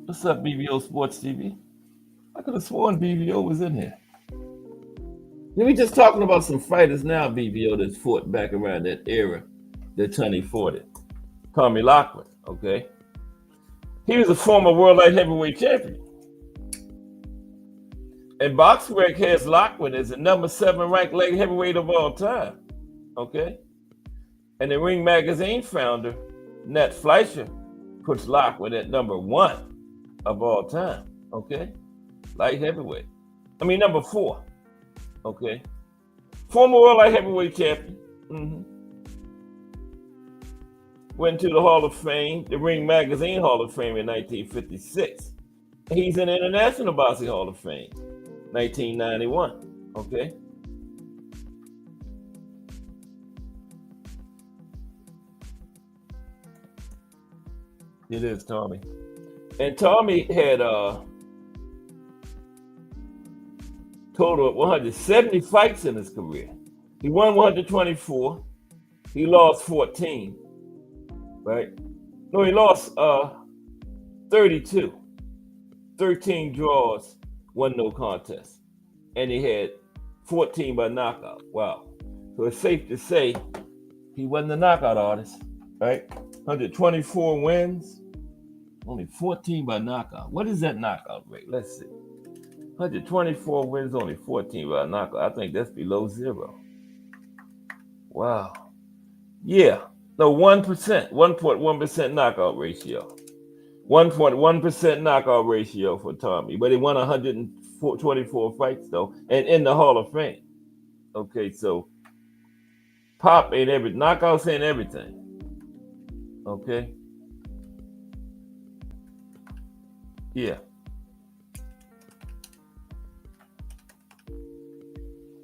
What's up, BVO Sports TV? I could have sworn BVO was in here. We just talking about some fighters now, BVO, that's fought back around that era that Tunney fought it. Tommy Loughran, okay? He was a former world light heavyweight champion. And BoxRec has Loughran as the number 7 ranked light heavyweight of all time, okay? And the Ring Magazine founder, Nat Fleischer, puts Loughran at number 1 of all time, okay? Light heavyweight. I mean, number 4, okay? Former world light heavyweight champion. Mm-hmm. Went to the Hall of Fame, the Ring Magazine Hall of Fame in 1956. He's in the International Boxing Hall of Fame, 1991, okay? It is Tommy. And Tommy had a total of 170 fights in his career. He won 124. He lost 14. Right? No, he lost 32. 13 draws, one no contest. And he had 14 by knockout. Wow. So it's safe to say he wasn't a knockout artist, right? 124 wins, only 14 by knockout. What is that knockout rate? Let's see. 124 wins, only 14 by knockout. I think that's below zero. Wow. Yeah. No, 1%, 1.1% knockout ratio. 1.1% knockout ratio for Tommy, but he won 124 fights though, and in the Hall of Fame. Okay, so pop ain't everything. Knockouts ain't everything. Okay. Yeah.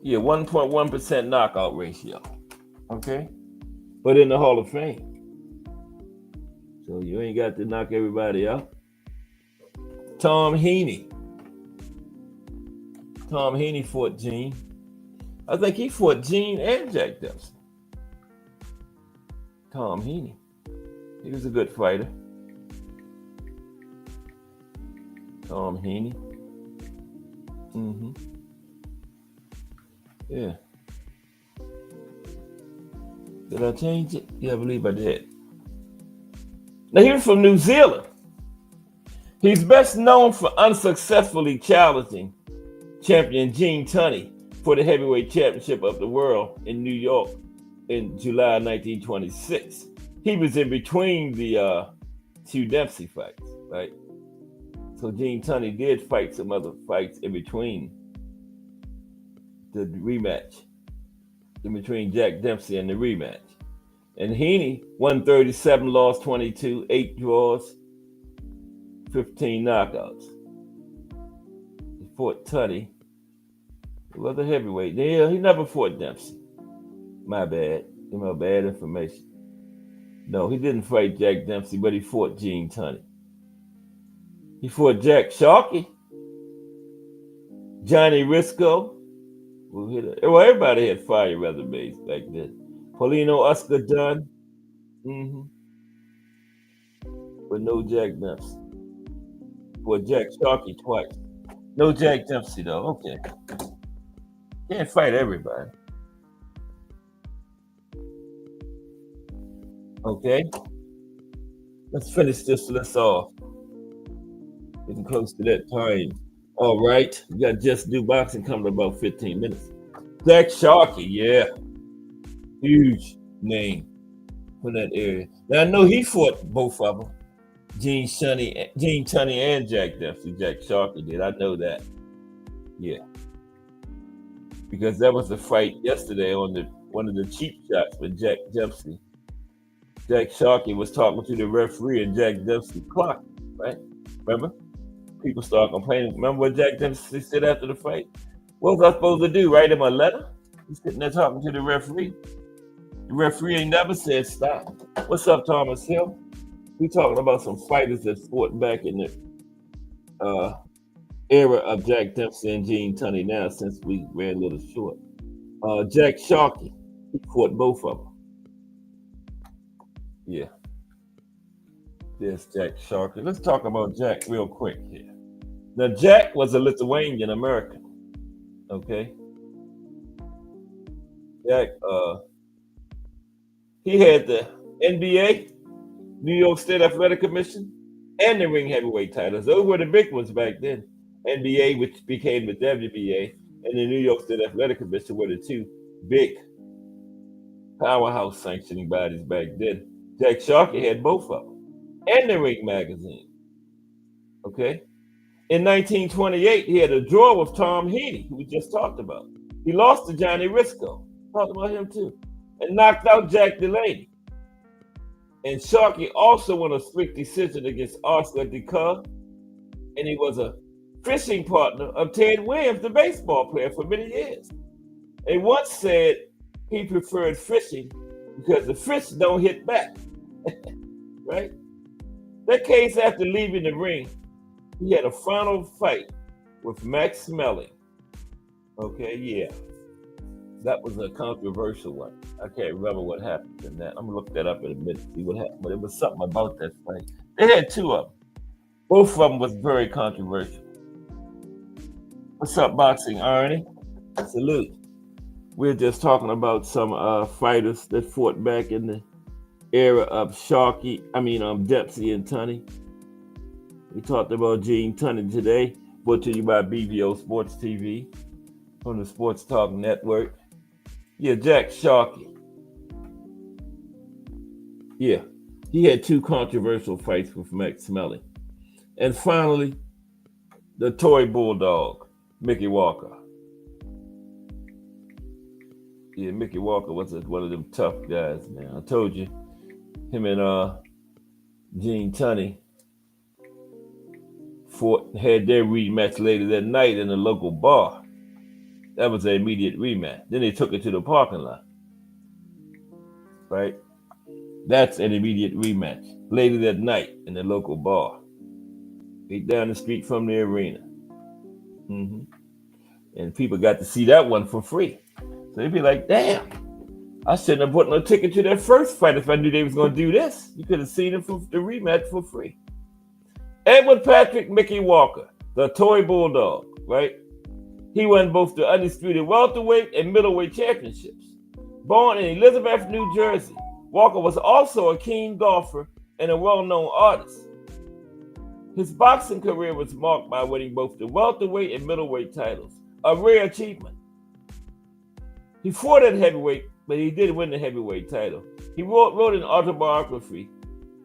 Yeah, 1.1% knockout ratio. Okay. But in the Hall of Fame. So you ain't got to knock everybody out. Tom Heaney. Tom Heaney fought Gene. I think he fought Gene and Jack Dempsey. Tom Heaney. He was a good fighter. Tom Heaney. Yeah. Did I change it? Yeah, I believe I did. Now he's from New Zealand. He's best known for unsuccessfully challenging champion Gene Tunney for the heavyweight championship of the world in New York in July 1926. He was in between the two Dempsey fights, right? So Gene Tunney did fight some other fights in between the rematch, in between Jack Dempsey and the rematch. And Heaney won 37, lost 22, 8 draws, 15 knockouts. He fought Tunney. He was a heavyweight. Yeah, he never fought Dempsey. My bad. My bad information. No, he didn't fight Jack Dempsey, but he fought Gene Tunney. He fought Jack Sharkey, Johnny Risco. Well, everybody had fire resumes back then. Paulino Oscar Dunn. But no Jack Dempsey. Well, Jack Sharkey twice. No Jack Dempsey, though. Okay. Can't fight everybody. Okay. Let's finish this list off. Getting close to that time. All right. We got Just Do Boxing coming in about 15 minutes. Jack Sharkey, yeah. Huge name from that area. Now I know he fought both of them. Gene Tunney and Jack Dempsey. Jack Sharkey did. I know that. Yeah. Because that was a fight yesterday on one of the cheap shots with Jack Dempsey. Jack Sharkey was talking to the referee and Jack Dempsey clocked, right? Remember? People start complaining. Remember what Jack Dempsey said after the fight? What was I supposed to do? Write him a letter? He's sitting there talking to the referee. The referee ain't never said stop. What's up, Thomas Hill? We talking about some fighters that fought back in the era of Jack Dempsey and Gene Tunney now, since we ran a little short. Jack Sharkey, he fought both of them. Yeah. There's Jack Sharkey. Let's talk about Jack real quick here. Now, Jack was a Lithuanian American. Okay. Jack, he had the NBA, New York State Athletic Commission, and the ring heavyweight titles. Those were the big ones back then. NBA, which became the WBA, and the New York State Athletic Commission were the two big powerhouse sanctioning bodies back then. Jack Sharkey had both of them, and the Ring magazine. Okay. In 1928, he had a draw with Tom Heaney, who we just talked about. He lost to Johnny Risco. Talked about him too. And knocked out Jack Delaney. And Sharkey also won a split decision against Oscar DeCoe. And he was a fishing partner of Ted Williams, the baseball player, for many years. And once said he preferred fishing because the fish don't hit back. Right? That case, after leaving the ring, he had a final fight with Max Smelling. Okay, yeah. That was a controversial one. I can't remember what happened in that. I'm gonna look that up in a minute, see what happened. But it was something about that fight. They had two of them. Both of them was very controversial. What's up, boxing, Arnie? Salute. We're just talking about some fighters that fought back in the era of Dempsey and Tunney. We talked about Gene Tunney today. Brought to you by BVO Sports TV from the Sports Talk Network. Yeah, Jack Sharkey. Yeah, he had two controversial fights with Max Smelling. And finally, the toy bulldog, Mickey Walker. Yeah, Mickey Walker was one of them tough guys, man. I told you, him and Gene Tunney had their rematch later that night in a local bar. That was an immediate rematch. Then they took it to the parking lot. Right? That's an immediate rematch. Later that night in the local bar. Right down the street from the arena. Mm-hmm. And people got to see that one for free. So they'd be like, damn, I shouldn't have bought no ticket to that first fight if I knew they was going to do this. You could have seen it for the rematch for free. Edward Patrick Mickey Walker, the toy bulldog, right? He won both the undisputed welterweight and middleweight championships. Born in Elizabeth, New Jersey, Walker was also a keen golfer and a well-known artist. His boxing career was marked by winning both the welterweight and middleweight titles, a rare achievement. He fought at heavyweight, but he did win the heavyweight title. He wrote an autobiography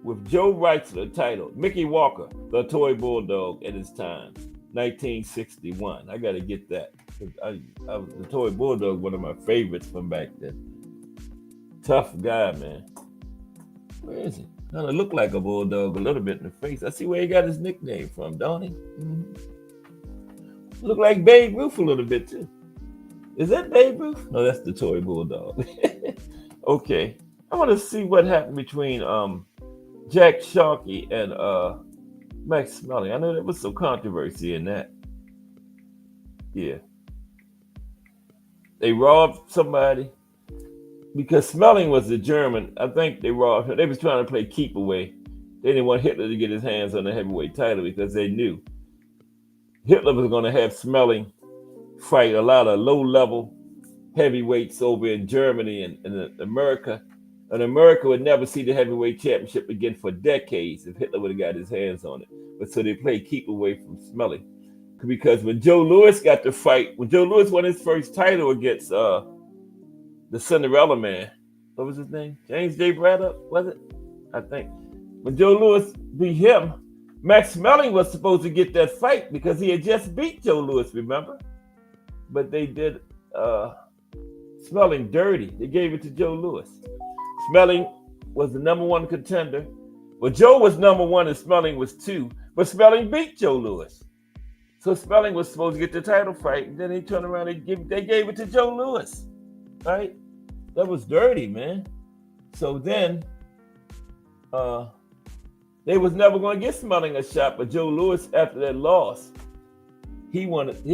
with Joe Reitzler titled Mickey Walker, the Toy Bulldog at his time, 1961. I got to get that. The Toy Bulldog, one of my favorites from back then. Tough guy, man. Where is he? Kind of look like a bulldog a little bit in the face. I see where he got his nickname from, don't he? Mm-hmm. Look like Babe Ruth a little bit too. Is that Babe Ruth? No, that's the Toy Bulldog. Okay. I want to see what happened between Jack Sharkey and Max Smelling. I know there was some controversy in that. Yeah. They robbed somebody because Smelling was a German. I think they robbed him. They was trying to play keep away. They didn't want Hitler to get his hands on the heavyweight title because they knew Hitler was going to have Smelling fight a lot of low-level heavyweights over in Germany and America. And America would never see the heavyweight championship again for decades if Hitler would have got his hands on it. But so they played keep away from Smelling. Because when Joe Louis got the fight, when Joe Louis won his first title against the Cinderella Man, what was his name? James J. Braddock, was it? I think. When Joe Louis beat him, Max Smelling was supposed to get that fight because he had just beat Joe Louis, remember? But they did Smelling dirty. They gave it to Joe Louis. Smelling was the number one contender. Well, Joe was number one and Smelling was two, but Smelling beat Joe Louis. So Smelling was supposed to get the title fight, and then he turned around and they gave it to Joe Louis, right? That was dirty, man. So then they was never going to get Smelling a shot, but Joe Louis, after that loss, he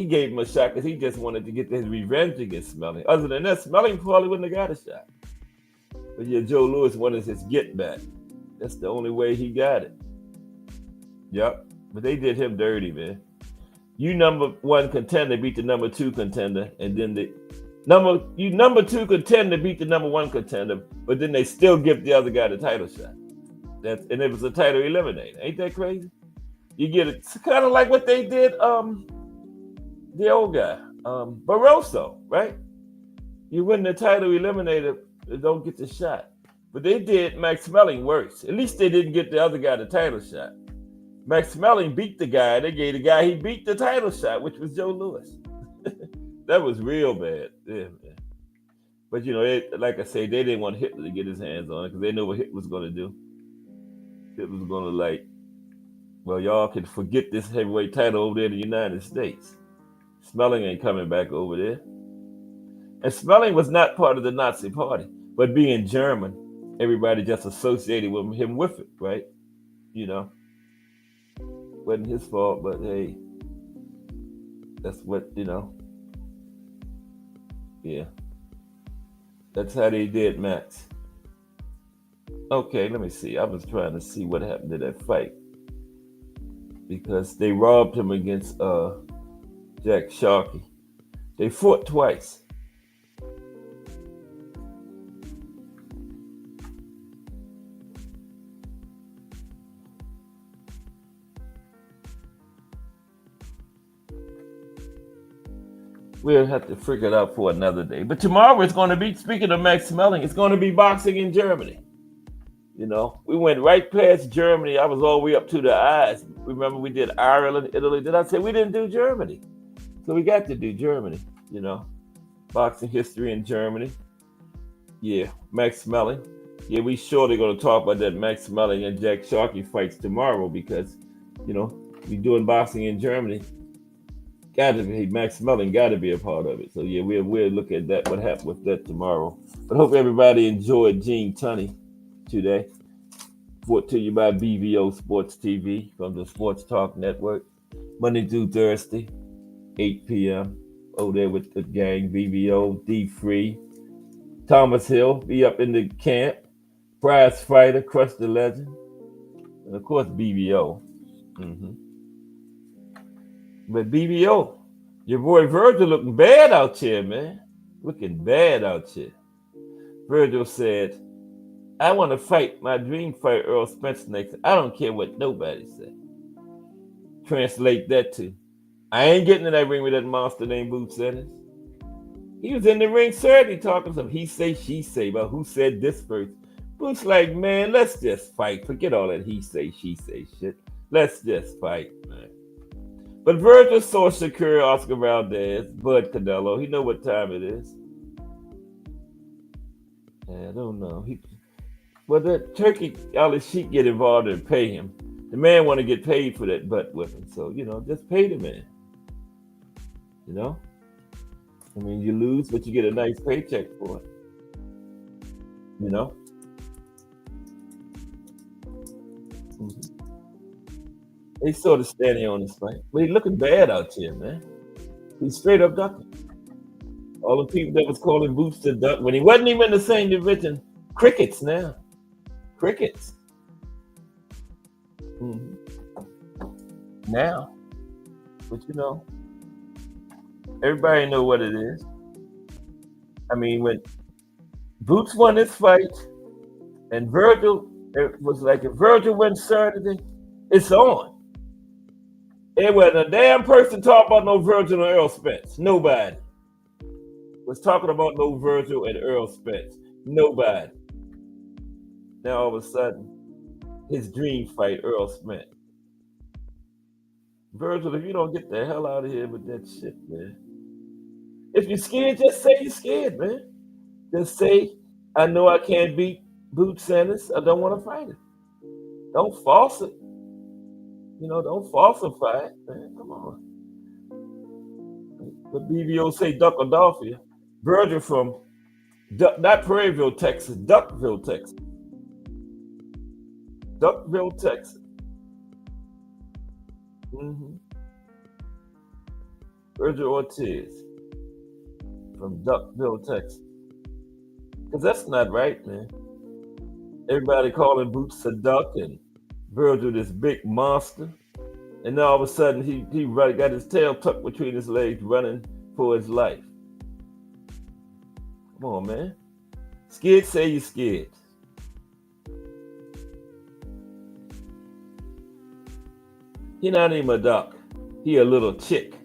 gave him a shot because he just wanted to get his revenge against Smelling. Other than that, Smelling probably wouldn't have got a shot. But yeah, Joe Louis wanted his get back. That's the only way he got it. Yep. But they did him dirty, man. You number one contender beat the number two contender, and then number two contender beat the number one contender, but then they still give the other guy the title shot. And it was a title eliminator. Ain't that crazy? You get it. It's kind of like what they did, the old guy, Barroso, right? You win the title eliminator, don't get the shot. But they did Max Smelling worse. At least they didn't get the other guy the title shot. Max Smelling beat the guy. They gave the guy he beat the title shot, which was Joe Louis. That was real bad. Yeah, man. But, like I say, they didn't want Hitler to get his hands on it because they know what Hitler was going to do. Hitler was going to well, y'all can forget this heavyweight title over there in the United States. Smelling ain't coming back over there. And Smelling was not part of the Nazi party, but being German, everybody just associated with him with it, right? Wasn't his fault, but hey, that's what, yeah. That's how they did Max. Okay, let me see. I was trying to see what happened to that fight because they robbed him against Jack Sharkey. They fought twice. We'll have to figure it out for another day. But tomorrow it's going to be, speaking of Max Melling, it's going to be boxing in Germany. You know, we went right past Germany. I was all the way up to the eyes. Remember, we did Ireland, Italy. Did I say we didn't do Germany? So we got to do Germany, you know. Boxing history in Germany. Yeah, Max Melling. Yeah, we surely going to talk about that Max Melling and Jack Sharkey fights tomorrow because, you know, we doing boxing in Germany. Gotta be Max Melling, gotta be a part of it. So yeah, we'll look at that, what happened with that tomorrow. But hope everybody enjoyed Gene Tunney today. Brought to you by BVO Sports TV from the Sports Talk Network. Monday through Thursday, 8 p.m. Over there with the gang, BVO, D Free. Thomas Hill, be up in the camp. Prize Fighter, Crush the Legend. And of course, BVO. But BBO, your boy Virgil looking bad out here, man. Looking bad out here. Virgil said, I want to fight my dream fighter, Earl Spence, next. I don't care what nobody said. Translate that to, I ain't getting in that ring with that monster named Boots Ennis. He was in the ring Saturday talking some he say, she say about who said this first. Boots like, man, let's just fight. Forget all that he say, she say shit. Let's just fight, man. But Virgil saw Shakur, Oscar Valdez, Bud Canelo. He know what time it is. I don't know. Well, that Turkey, Ali Sheik get involved and pay him. The man want to get paid for that butt whipping. So, you know, just pay the man. You know? I mean, you lose, but you get a nice paycheck for it. You know? They sort of standing on his fight. But he's looking bad out here, man. He's straight up ducking. All the people that was calling Boots to duck when he wasn't even in the same division. Crickets now. Crickets. Now. But you know, everybody know what it is. I mean, when Boots won this fight and Virgil, it was like if Virgil went Saturday, it's on. It wasn't a damn person talking about no Virgil or Earl Spence. Nobody was talking about no Virgil and Earl Spence. Nobody. Now all of a sudden, his dream fight, Earl Spence. Virgil, if you don't get the hell out of here with that shit, man. If you're scared, just say you're scared, man. Just say, I know I can't beat Boots Ennis. I don't want to fight it. Don't false it. You know, don't falsify it, man. Come on. But BBO say Duckadelphia. Virgil from, not Prairieville, Texas, Duckville, Texas. Duckville, Texas. Virgil Ortiz from Duckville, Texas. Because that's not right, man. Everybody calling Boots a duck and Virgil this big monster. And then all of a sudden he got his tail tucked between his legs running for his life. Come on, man. Scared, say you're scared. He not even a duck. He a little chicken.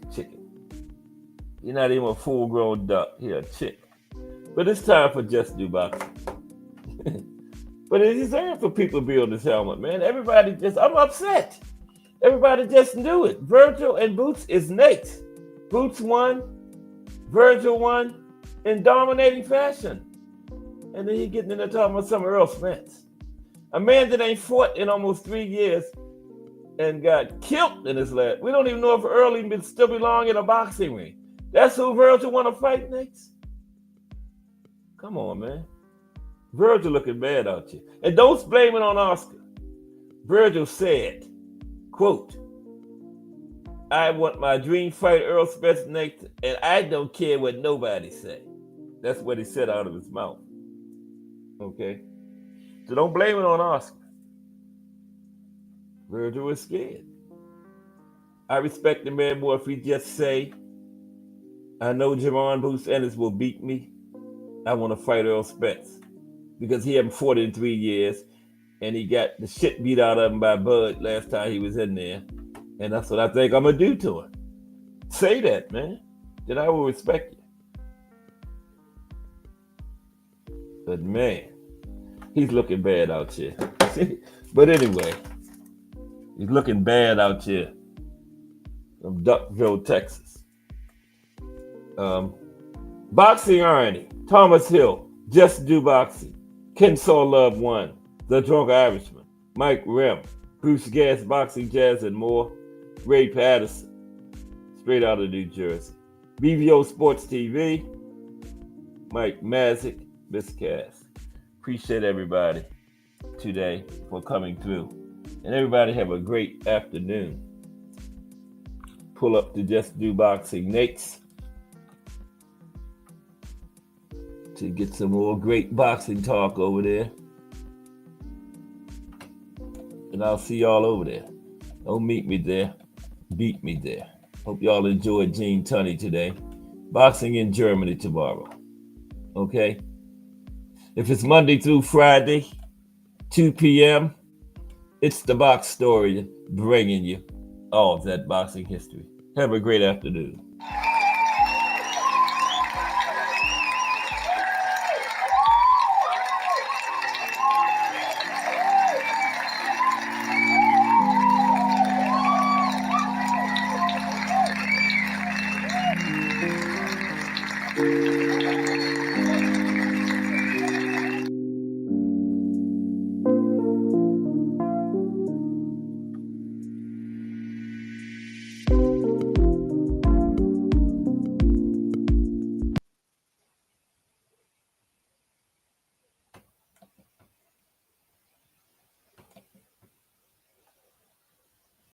He not even a full-grown duck. He a chick. But it's time for Just Do Boxing. But it's time for people to be on this helmet, man. Everybody I'm upset. Everybody just knew it. Virgil and Boots is next. Boots won. Virgil won in dominating fashion. And then he getting in there talking about some Earl Spence. A man that ain't fought in almost 3 years and got killed in his last. We don't even know if Earl even still belong in a boxing ring. That's who Virgil want to fight next? Come on, man. Virgil looking bad out here. And don't blame it on Oscar. Virgil said, quote, I want my dream fighter Earl Spence next, and I don't care what nobody say. That's what he said out of his mouth. Okay? So don't blame it on Oscar. Virgil is scared. I respect the man more if he just say, I know Jerron Bruce Ennis will beat me. I want to fight Earl Spence. Because he hadn't fought in 3 years, and he got the shit beat out of him by Bud last time he was in there. And that's what I think I'm going to do to him. Say that, man. Then I will respect you. But man, he's looking bad out here. But anyway, he's looking bad out here from Duckville, Texas. Boxing irony. Thomas Hill, Just Do Boxing. Kensaw Love 1, The Drunk Irishman. Mike Rem, Bruce Gas, Boxing Jazz, and more. Ray Patterson, straight out of New Jersey. BVO Sports TV, Mike Mazik, Miscast. Appreciate everybody today for coming through. And everybody have a great afternoon. Pull up to Just Do Boxing Nate's to get some more great boxing talk over there. And I'll see y'all over there. Don't meet me there. Beat me there. Hope y'all enjoyed Gene Tunney today. Boxing in Germany tomorrow. Okay? If it's Monday through Friday, 2 p.m., it's the Box Story bringing you all of that boxing history. Have a great afternoon.